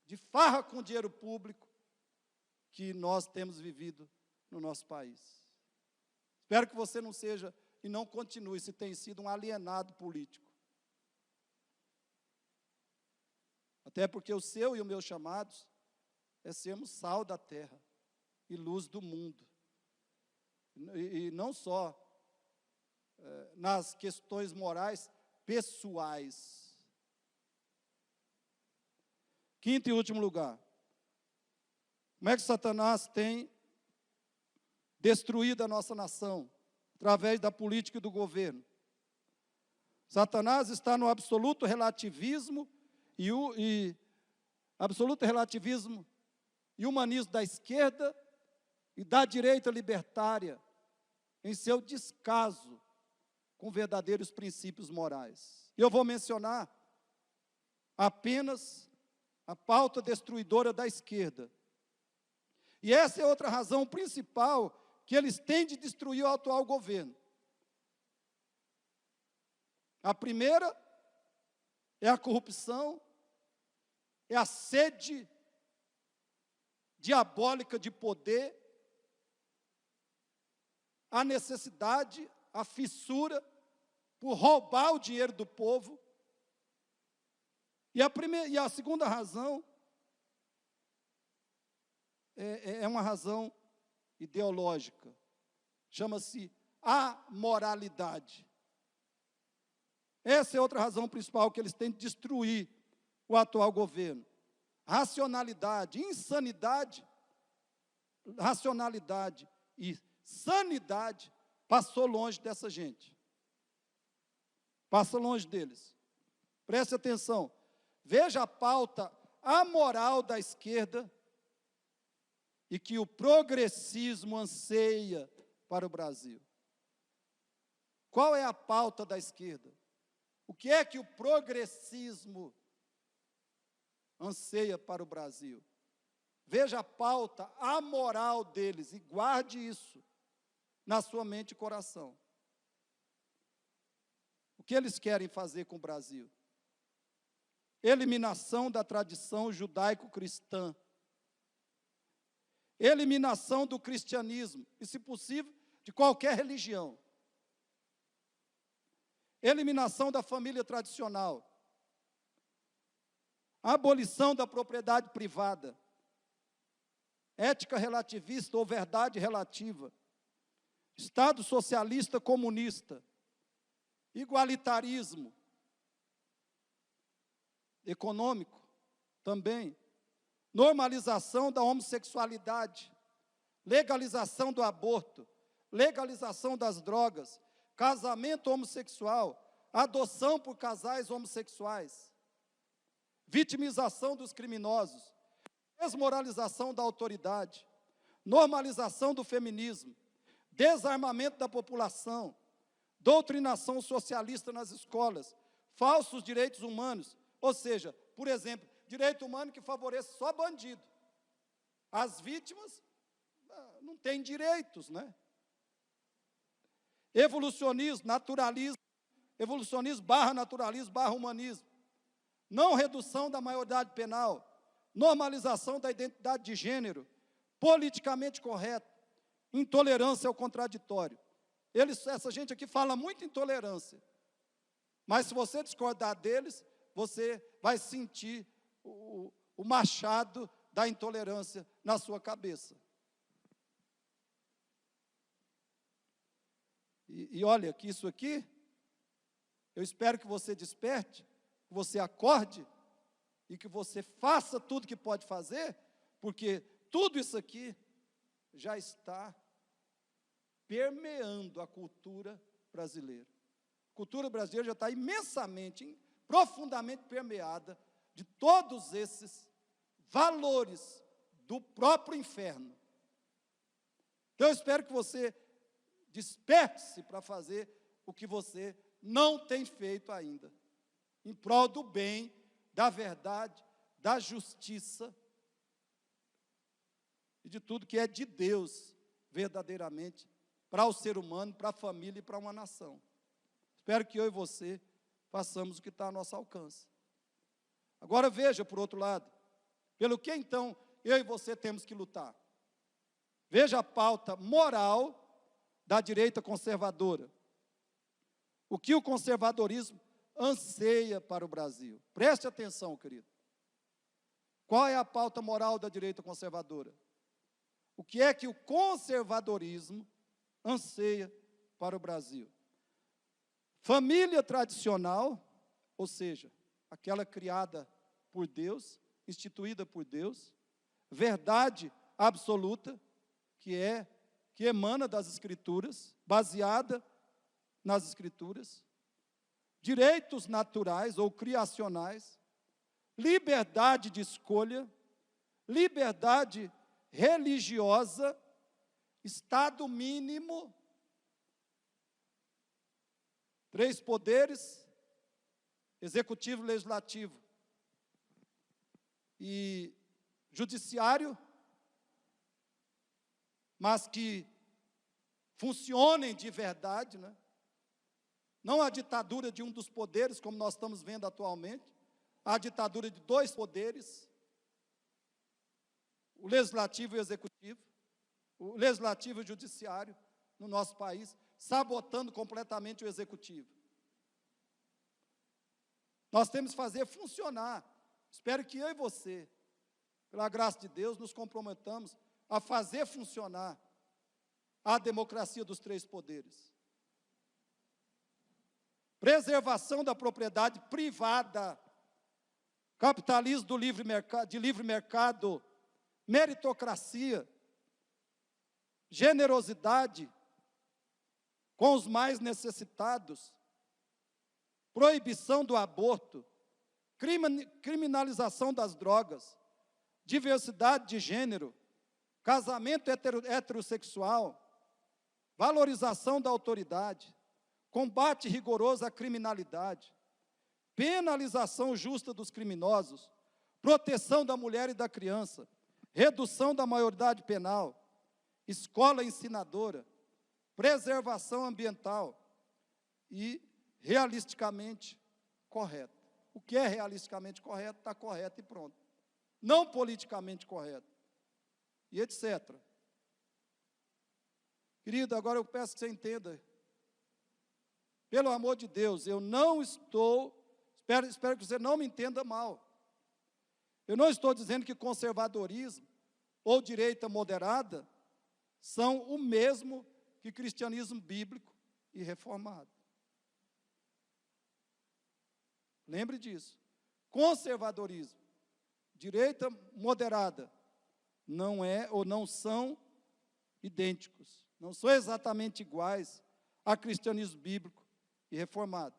de farra com dinheiro público que nós temos vivido no nosso país. Espero que você não seja e não continue se tem sido um alienado político. Até porque o seu e o meu chamados é sermos sal da terra e luz do mundo. E não só nas questões morais pessoais. Quinto e último lugar. Como é que Satanás tem destruído a nossa nação? Através da política e do governo. Satanás está no absoluto relativismo e humanismo da esquerda e da direita libertária, em seu descaso com verdadeiros princípios morais. Eu vou mencionar apenas a pauta destruidora da esquerda. E essa é outra razão principal que eles têm de destruir o atual governo. A primeira é a corrupção, é a sede diabólica de poder, a necessidade, a fissura por roubar o dinheiro do povo. E a segunda razão é uma razão ideológica. Chama-se amoralidade. Essa é outra razão principal que eles têm de destruir o atual governo. Racionalidade, insanidade, racionalidade e sanidade passou longe dessa gente. Passa longe deles. Preste atenção. Veja a pauta amoral da esquerda e que o progressismo anseia para o Brasil. Qual é a pauta da esquerda? O que é que o progressismo anseia para o Brasil? Veja a pauta amoral deles e guarde isso na sua mente e coração. O que eles querem fazer com o Brasil? Eliminação da tradição judaico-cristã. Eliminação do cristianismo, e, se possível, de qualquer religião. Eliminação da família tradicional. Abolição da propriedade privada. Ética relativista ou verdade relativa. Estado socialista comunista. Igualitarismo. Econômico também. Normalização da homossexualidade. Legalização do aborto. Legalização das drogas. Casamento homossexual. Adoção por casais homossexuais. Vitimização dos criminosos. Desmoralização da autoridade. Normalização do feminismo. Desarmamento da população. Doutrinação socialista nas escolas. Falsos direitos humanos. Ou seja, por exemplo, direito humano que favorece só bandido. As vítimas não têm direitos, né? Evolucionismo, naturalismo, evolucionismo barra naturalismo, barra humanismo. Não redução da maioridade penal, normalização da identidade de gênero, politicamente correto, intolerância ao contraditório. Essa gente aqui fala muito intolerância, mas se você discordar deles, você vai sentir o machado da intolerância na sua cabeça. E olha, que isso aqui, eu espero que você desperte, que você acorde e que você faça tudo que pode fazer, porque tudo isso aqui já está permeando a cultura brasileira. A cultura brasileira já está imensamente, profundamente permeada de todos esses valores do próprio inferno. Então eu espero que você desperte-se para fazer o que você não tem feito ainda, em prol do bem, da verdade, da justiça e de tudo que é de Deus, verdadeiramente, para o ser humano, para a família e para uma nação. Espero que eu e você façamos o que está ao nosso alcance. Agora veja, por outro lado, pelo que então eu e você temos que lutar. Veja a pauta moral da direita conservadora. O que o conservadorismo anseia para o Brasil. Preste atenção, querido. Qual é a pauta moral da direita conservadora? O que é que o conservadorismo anseia para o Brasil? Família tradicional, ou seja, aquela criada por Deus, instituída por Deus, verdade absoluta, que emana das Escrituras, baseada nas Escrituras, direitos naturais ou criacionais, liberdade de escolha, liberdade religiosa, Estado mínimo, 3 poderes, executivo, legislativo e judiciário, mas que funcionem de verdade, né? Não a ditadura de um dos poderes, como nós estamos vendo atualmente, a ditadura de 2 poderes, o legislativo e o executivo, o legislativo e o judiciário no nosso país, sabotando completamente o executivo. Nós temos que fazer funcionar. Espero que eu e você, pela graça de Deus, nos comprometamos a fazer funcionar a democracia dos 3 poderes. Preservação da propriedade privada, capitalismo de livre mercado, meritocracia, generosidade com os mais necessitados, proibição do aborto, criminalização das drogas, diversidade de gênero, casamento heterossexual, valorização da autoridade, combate rigoroso à criminalidade, penalização justa dos criminosos, proteção da mulher e da criança, redução da maioridade penal, escola ensinadora, preservação ambiental e realisticamente correto. O que é realisticamente correto, está correto e pronto. Não politicamente correto. E etc. Querido, agora eu peço que você entenda. Pelo amor de Deus, eu não estou, espero que você não me entenda mal. Eu não estou dizendo que conservadorismo ou direita moderada são o mesmo que cristianismo bíblico e reformado. Lembre disso. Conservadorismo, direita moderada, não é ou não são idênticos, não são exatamente iguais a cristianismo bíblico e reformado.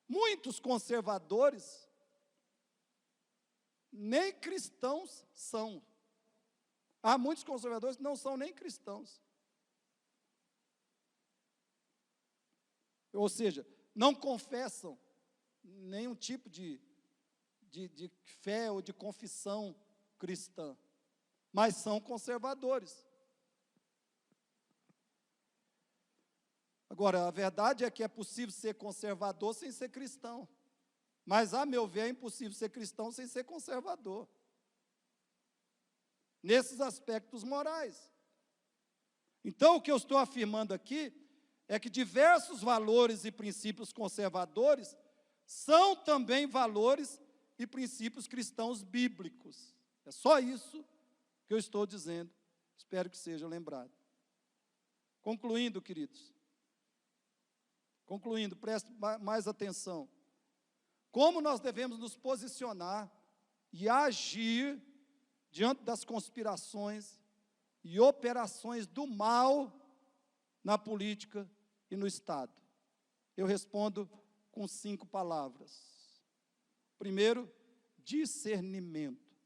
Muitos conservadores nem cristãos são. Há muitos conservadores que não são nem cristãos. Ou seja, não confessam nenhum tipo de fé ou de confissão cristã, mas são conservadores. Agora, a verdade é que é possível ser conservador sem ser cristão, mas, a meu ver, é impossível ser cristão sem ser conservador, nesses aspectos morais. Então, o que eu estou afirmando aqui é que diversos valores e princípios conservadores são também valores e princípios cristãos bíblicos. É só isso que eu estou dizendo. Espero que seja lembrado. Concluindo, queridos. Concluindo, preste mais atenção. Como nós devemos nos posicionar e agir diante das conspirações e operações do mal na política e no Estado? Eu respondo com 5 palavras. Primeiro, discernimento.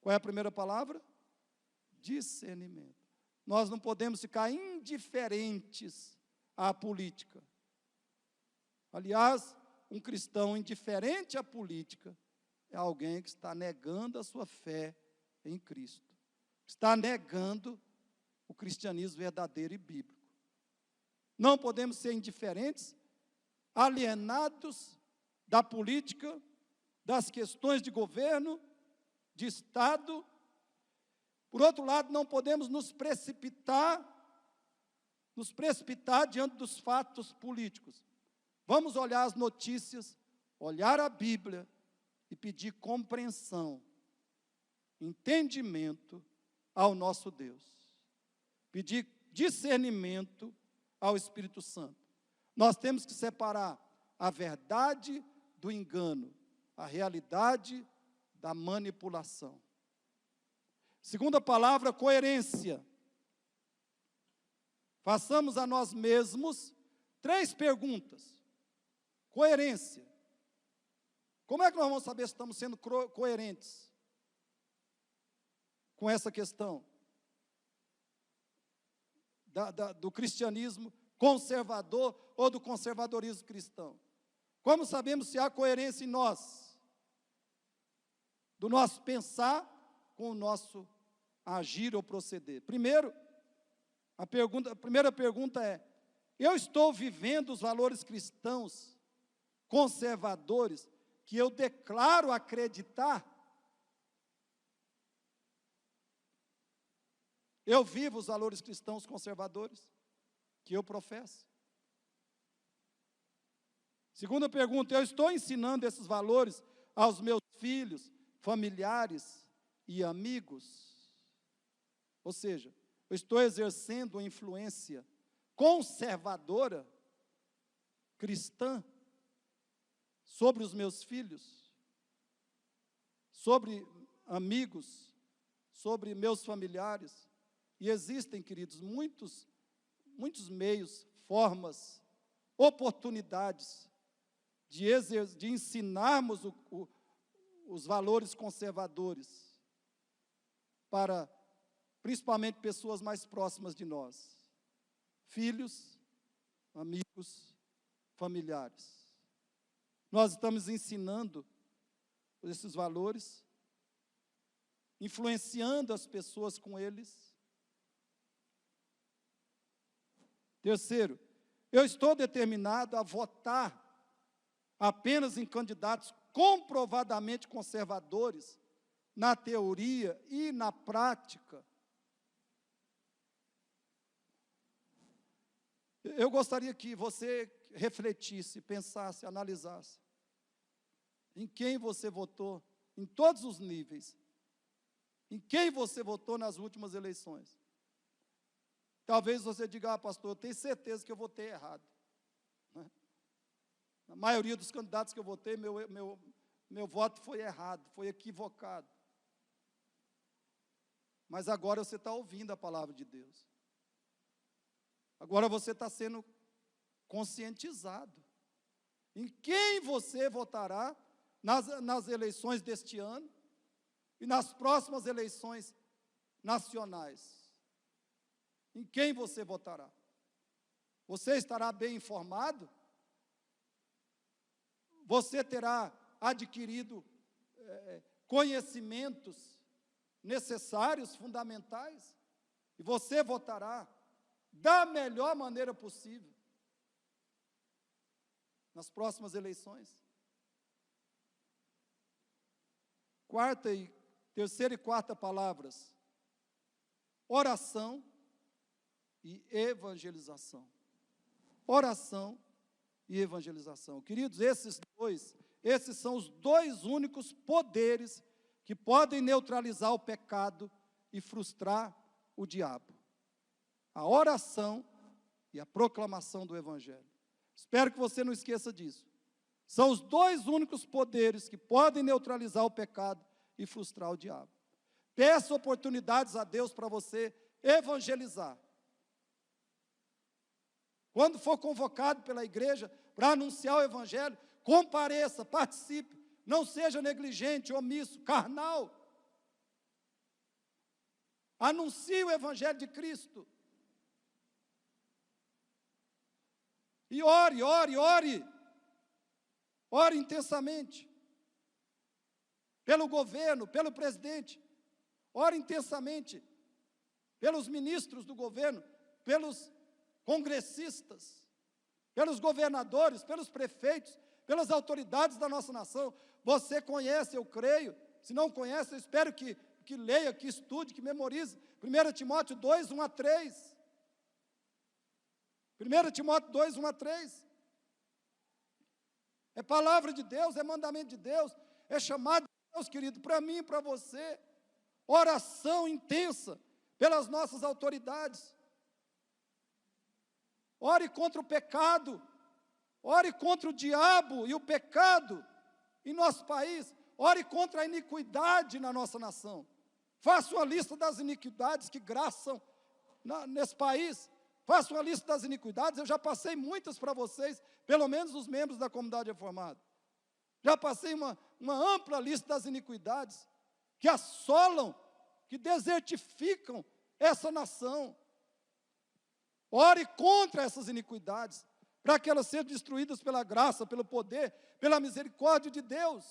Qual é a primeira palavra? Discernimento. Nós não podemos ficar indiferentes à política. Aliás, um cristão indiferente à política é alguém que está negando a sua fé em Cristo. Está negando o cristianismo verdadeiro e bíblico. Não podemos ser indiferentes, alienados da política, das questões de governo, de Estado. Por outro lado, não podemos nos precipitar diante dos fatos políticos. Vamos olhar as notícias, olhar a Bíblia e pedir compreensão, entendimento ao nosso Deus. Pedir discernimento ao Espírito Santo. Nós temos que separar a verdade do engano, a realidade da manipulação. Segunda palavra, coerência. Façamos a nós mesmos 3 perguntas. Coerência. Como é que nós vamos saber se estamos sendo coerentes com essa questão do cristianismo conservador ou do conservadorismo cristão? Como sabemos se há coerência em nós? Do nosso pensar com o nosso agir ou proceder. Primeiro, a primeira pergunta é: eu estou vivendo os valores cristãos conservadores que eu declaro acreditar? Eu vivo os valores cristãos conservadores que eu professo? Segunda pergunta: eu estou ensinando esses valores aos meus filhos, familiares e amigos? Ou seja, eu estou exercendo uma influência conservadora, cristã, sobre os meus filhos, sobre amigos, sobre meus familiares? E existem, queridos, muitos meios, formas, oportunidades de ensinarmos os valores conservadores para principalmente pessoas mais próximas de nós, filhos, amigos, familiares. Nós estamos ensinando esses valores, influenciando as pessoas com eles. Terceiro, eu estou determinado a votar apenas em candidatos comprovadamente conservadores, na teoria e na prática. Eu gostaria que você refletisse, pensasse, analisasse em quem você votou, em todos os níveis, em quem você votou nas últimas eleições. Talvez você diga, pastor, eu tenho certeza que eu votei errado. Na maioria dos candidatos que eu votei, meu voto foi errado, foi equivocado. Mas agora você está ouvindo a palavra de Deus. Agora você está sendo conscientizado. Em quem você votará nas eleições deste ano e nas próximas eleições nacionais? Em quem você votará? Você estará bem informado? Você terá adquirido conhecimentos necessários, fundamentais? E você votará da melhor maneira possível nas próximas eleições. Terceira e quarta palavras: oração e evangelização. Oração e evangelização. Queridos, esses são os dois únicos poderes que podem neutralizar o pecado e frustrar o diabo: a oração e a proclamação do Evangelho. Espero que você não esqueça disso. São os dois únicos poderes que podem neutralizar o pecado e frustrar o diabo. Peça oportunidades a Deus para você evangelizar. Quando for convocado pela igreja para anunciar o Evangelho, compareça, participe, não seja negligente, omisso, carnal. Anuncie o Evangelho de Cristo. E ore, ore, ore. Ore intensamente. Pelo governo, pelo presidente. Ore intensamente. Pelos ministros do governo, pelos congressistas, pelos governadores, pelos prefeitos, pelas autoridades da nossa nação. Você conhece, eu creio. Se não conhece, eu espero que leia, que estude, que memorize. 1 Timóteo 2, 1 a 3. 1 Timóteo 2, 1 a 3. É palavra de Deus, é mandamento de Deus, é chamado de Deus, querido, para mim e para você. Oração intensa pelas nossas autoridades. Ore contra o pecado, ore contra o diabo e o pecado em nosso país, ore contra a iniquidade na nossa nação. Faça uma lista das iniquidades que graçam nesse país. Faça uma lista das iniquidades. Eu já passei muitas para vocês, pelo menos os membros da comunidade reformada. Já passei uma ampla lista das iniquidades que assolam, que desertificam essa nação. Ore contra essas iniquidades, para que elas sejam destruídas pela graça, pelo poder, pela misericórdia de Deus,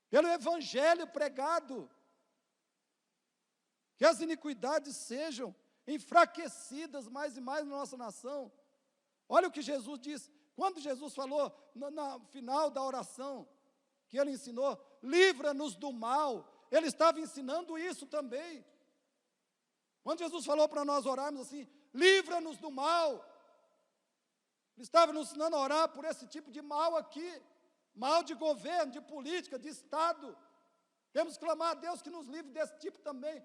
pelo Evangelho pregado. Que as iniquidades sejam enfraquecidas mais e mais na nossa nação. Olha o que Jesus disse, quando Jesus falou no final da oração, que Ele ensinou, livra-nos do mal, Ele estava ensinando isso também. Quando Jesus falou para nós orarmos assim, livra-nos do mal, Ele estava nos ensinando a orar por esse tipo de mal aqui, mal de governo, de política, de Estado. Temos que clamar a Deus que nos livre desse tipo também,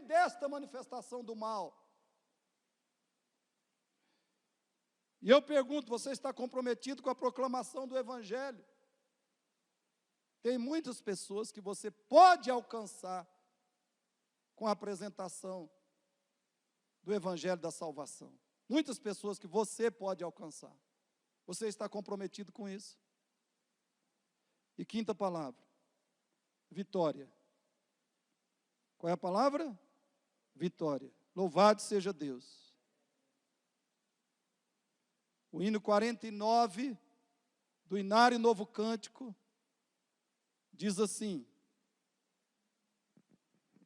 desta manifestação do mal. E eu pergunto, você está comprometido com a proclamação do Evangelho? Tem muitas pessoas que você pode alcançar com a apresentação do Evangelho da salvação. Muitas pessoas que você pode alcançar. Você está comprometido com isso? E quinta palavra, vitória. Qual é a palavra? Vitória. Louvado seja Deus. O hino 49 do Inário Novo Cântico diz assim.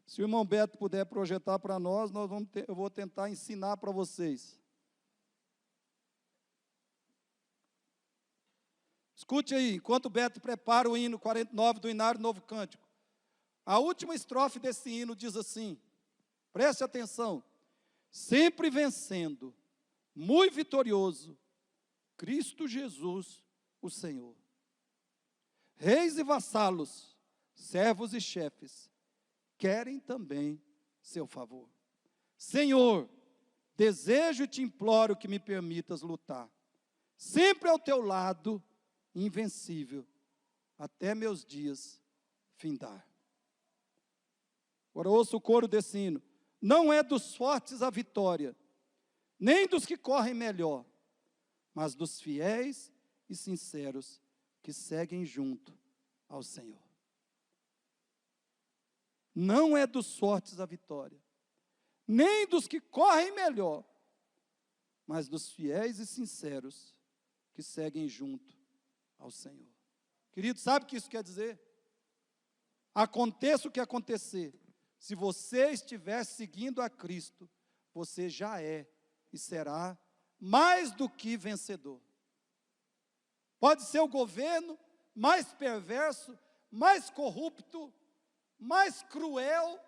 Se o irmão Beto puder projetar para nós, eu vou tentar ensinar para vocês. Escute aí, enquanto o Beto prepara o hino 49 do Inário Novo Cântico. A última estrofe desse hino diz assim, preste atenção. Sempre vencendo, muito vitorioso, Cristo Jesus, o Senhor. Reis e vassalos, servos e chefes, querem também seu favor. Senhor, desejo e te imploro que me permitas lutar, sempre ao teu lado, invencível, até meus dias findar. Agora ouça o coro desse hino. Não é dos fortes a vitória, nem dos que correm melhor, mas dos fiéis e sinceros que seguem junto ao Senhor. Não é dos fortes a vitória, nem dos que correm melhor, mas dos fiéis e sinceros que seguem junto ao Senhor. Querido, sabe o que isso quer dizer? Aconteça o que acontecer, se você estiver seguindo a Cristo, você já é e será mais do que vencedor. Pode ser o governo mais perverso, mais corrupto, mais cruel,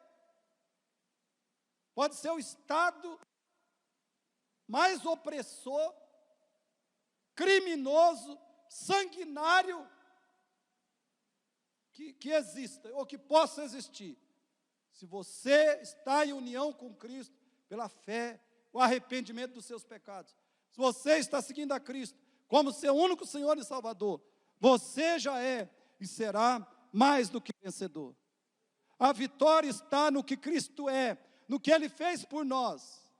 pode ser o Estado mais opressor, criminoso, sanguinário que exista, ou que possa existir. Se você está em união com Cristo, pela fé, o arrependimento dos seus pecados, se você está seguindo a Cristo como seu único Senhor e Salvador, você já é e será mais do que vencedor. A vitória está no que Cristo é, no que Ele fez por nós.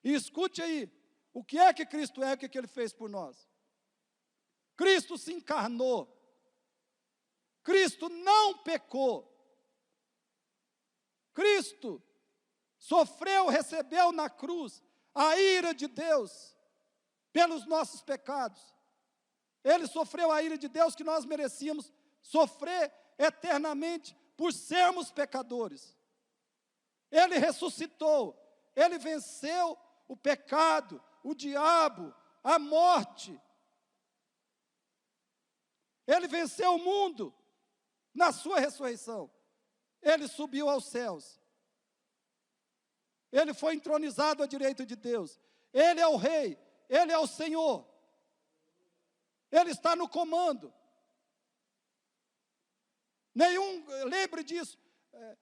E escute aí, o que é que Cristo é, o que é que Ele fez por nós? Cristo se encarnou. Cristo não pecou. Cristo sofreu, recebeu na cruz a ira de Deus pelos nossos pecados. Ele sofreu a ira de Deus que nós merecíamos sofrer eternamente por sermos pecadores. Ele ressuscitou, Ele venceu o pecado, o diabo, a morte. Ele venceu o mundo na sua ressurreição. Ele subiu aos céus. Ele foi entronizado à direita de Deus. Ele é o Rei, Ele é o Senhor. Ele está no comando. Lembre disso,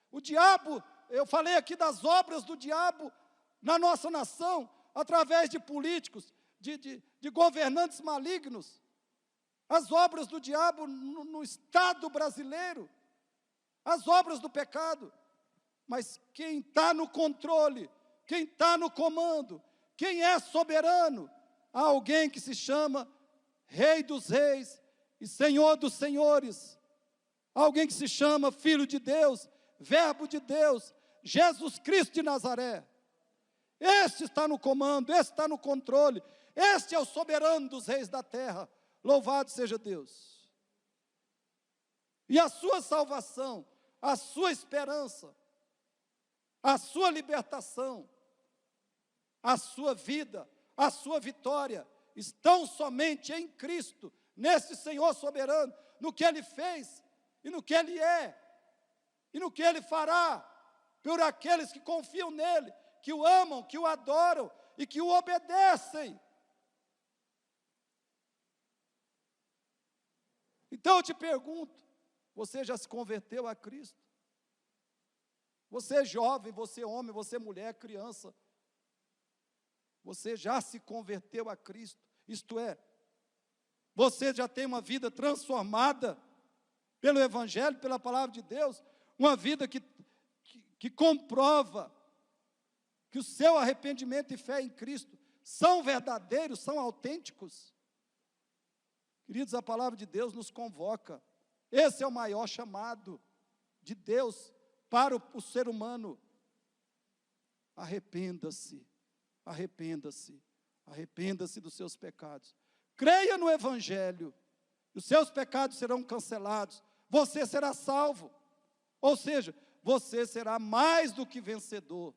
o diabo, eu falei aqui das obras do diabo na nossa nação, através de políticos, de governantes malignos, as obras do diabo no Estado brasileiro, as obras do pecado, mas quem está no controle, quem está no comando, quem é soberano, há alguém que se chama Rei dos Reis e Senhor dos Senhores, alguém que se chama Filho de Deus, Verbo de Deus, Jesus Cristo de Nazaré. Este está no comando, este está no controle, este é o soberano dos reis da terra, louvado seja Deus. E a sua salvação, a sua esperança, a sua libertação, a sua vida, a sua vitória, estão somente em Cristo, nesse Senhor soberano, no que Ele fez, e no que Ele é, e no que Ele fará, por aqueles que confiam nele, que o amam, que o adoram, e que o obedecem. Então eu te pergunto, você já se converteu a Cristo? Você é jovem, você é homem, você é mulher, criança, você já se converteu a Cristo, isto é, você já tem uma vida transformada pelo Evangelho, pela Palavra de Deus, uma vida que comprova que o seu arrependimento e fé em Cristo são verdadeiros, são autênticos. Queridos, a Palavra de Deus nos convoca, esse é o maior chamado de Deus para o ser humano. Arrependa-se, arrependa-se, arrependa-se dos seus pecados. Creia no Evangelho, os seus pecados serão cancelados, você será salvo. Ou seja, você será mais do que vencedor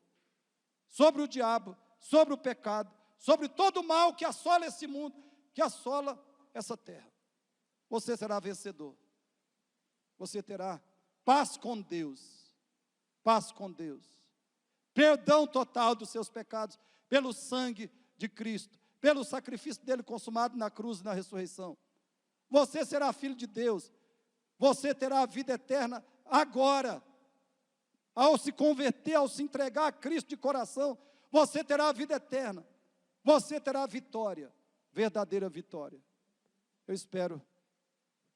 sobre o diabo, sobre o pecado, sobre todo o mal que assola esse mundo, que assola essa terra. Você será vencedor. Você terá paz com Deus, paz com Deus, perdão total dos seus pecados, pelo sangue de Cristo, pelo sacrifício dele consumado na cruz e na ressurreição. Você será filho de Deus, você terá a vida eterna agora. Ao se converter, ao se entregar a Cristo de coração, você terá a vida eterna, você terá a vitória, verdadeira vitória. Eu espero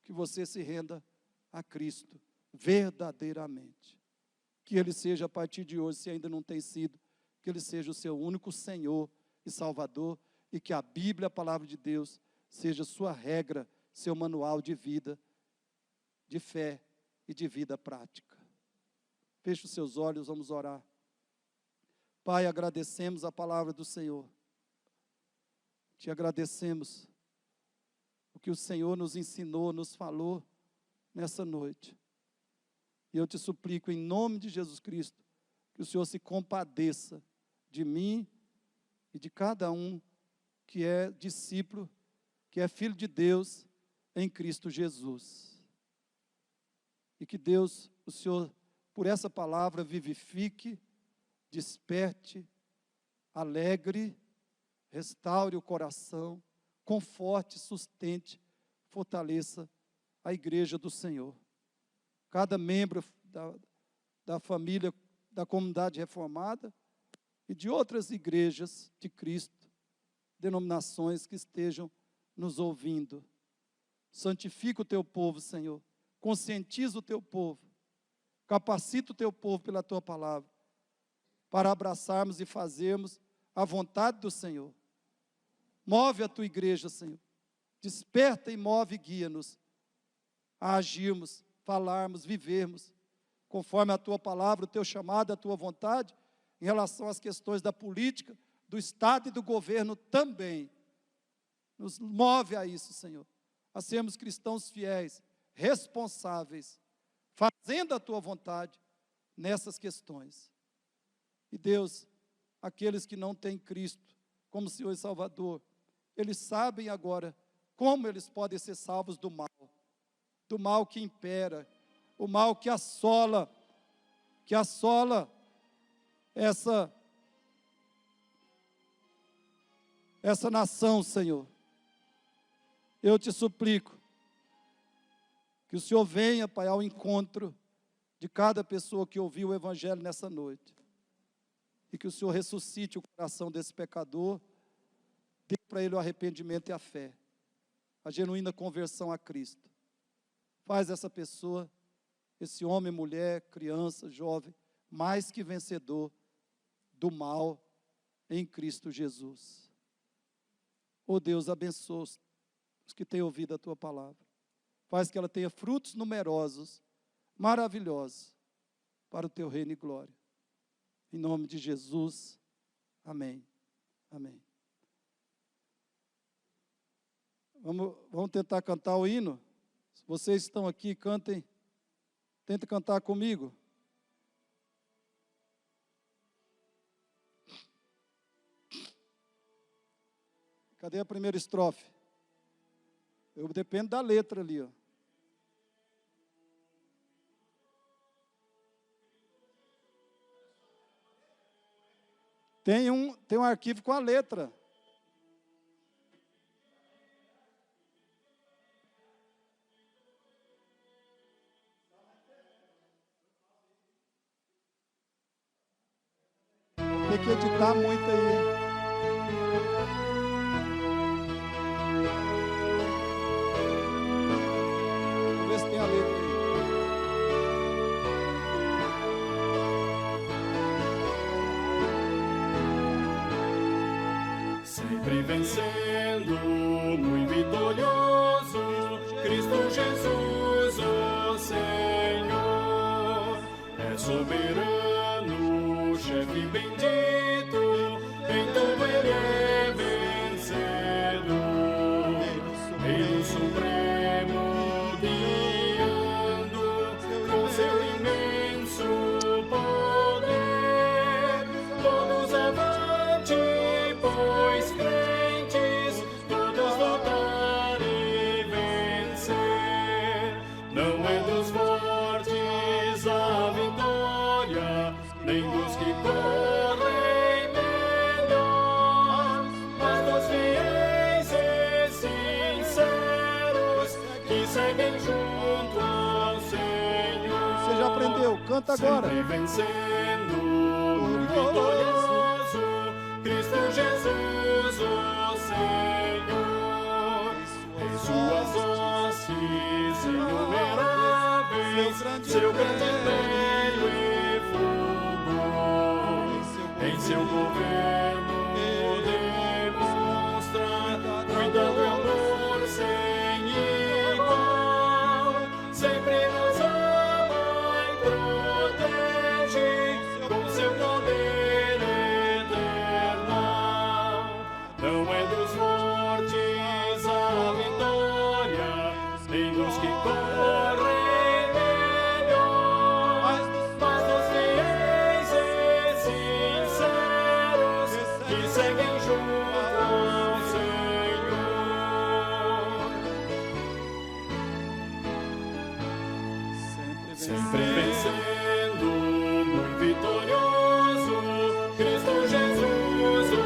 que você se renda a Cristo verdadeiramente. Que Ele seja, a partir de hoje, se ainda não tem sido, que Ele seja o seu único Senhor e Salvador, e que a Bíblia, a palavra de Deus, seja sua regra, seu manual de vida, de fé e de vida prática. Feche os seus olhos, vamos orar. Pai, agradecemos a palavra do Senhor. Te agradecemos o que o Senhor nos ensinou, nos falou nessa noite. E eu te suplico, em nome de Jesus Cristo, que o Senhor se compadeça de mim e de cada um que é discípulo, que é filho de Deus em Cristo Jesus. E que Deus, o Senhor, por essa palavra, vivifique, desperte, alegre, restaure o coração, conforte, sustente, fortaleça a igreja do Senhor. Cada membro da família, da comunidade reformada e de outras igrejas de Cristo, denominações que estejam nos ouvindo. Santifica o teu povo, Senhor. Conscientiza o teu povo. Capacita o teu povo pela tua palavra, para abraçarmos e fazermos a vontade do Senhor. Move a tua igreja, Senhor. Desperta e move e guia-nos a agirmos, falarmos, vivermos, conforme a tua palavra, o teu chamado, a tua vontade, em relação às questões da política, do Estado e do governo também. Nos move a isso, Senhor, a sermos cristãos fiéis, responsáveis, fazendo a tua vontade nessas questões. E Deus, aqueles que não têm Cristo como Senhor e Salvador, eles sabem agora como eles podem ser salvos do mal que impera, o mal que assola essa nação, Senhor. Eu te suplico que o Senhor venha, Pai, ao encontro de cada pessoa que ouviu o Evangelho nessa noite, e que o Senhor ressuscite o coração desse pecador, dê para ele o arrependimento e a fé, a genuína conversão a Cristo. Faz essa pessoa, esse homem, mulher, criança, jovem, mais que vencedor do mal em Cristo Jesus. Oh Deus, abençoa os que têm ouvido a tua palavra. Faz que ela tenha frutos numerosos, maravilhosos, para o teu reino e glória. Em nome de Jesus, amém. Amém. Vamos tentar cantar o hino? Se vocês estão aqui, cantem. Tentem cantar comigo. Cadê a primeira estrofe? Eu dependo da letra ali, ó. Tem um arquivo com a letra. Tem que editar muito aí. Vamos ver se tem a letra aí. Sempre vencendo, muito vitorioso, Cristo Jesus, o Senhor, é é soberano, chefe bendito, em tudo ele é vencedor. Reino supremo, guiando com seu imenso poder. Todos avante, pois crentes, todos lutar e vencer. Não é dos fortes a vitória, nem dos que correm melhor, mas dos fiéis e sinceros que seguem junto ao Senhor. Você já aprendeu, canta agora. Sempre vencendo, vitorioso, Cristo Jesus, o Senhor. Em suas hostes inumeráveis, seu grande império e fulgor. Em seu governo demonstra cuidado e amor sem igual. Sempre nos ama e protege com seu poder eternal. Não é dos fortes a vitória, nem dos que correm melhor, mas dos fiéis e sinceros que seguem junto ao Senhor. Sempre vencendo, muito vitorioso, Cristo Jesus, o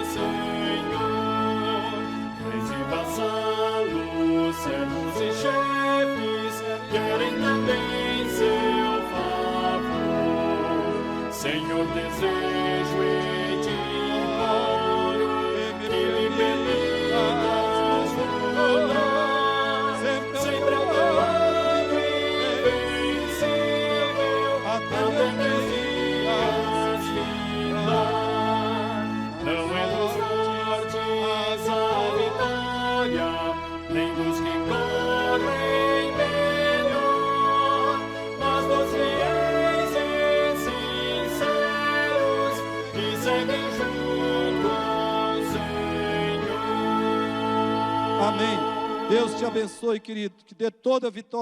Senhor. Reis e vassalos, servos e chefes, querem também seu favor. Senhor, desejo e te imploro, que lhe permitas voar, sempre atuando invencível, até meus dias findar. Não é dos fortes a vitória, nem dos que correm melhor, mas dos fiéis e sinceros que seguem junto ao Senhor. Amém. Deus te abençoe, querido, que dê toda a vitória.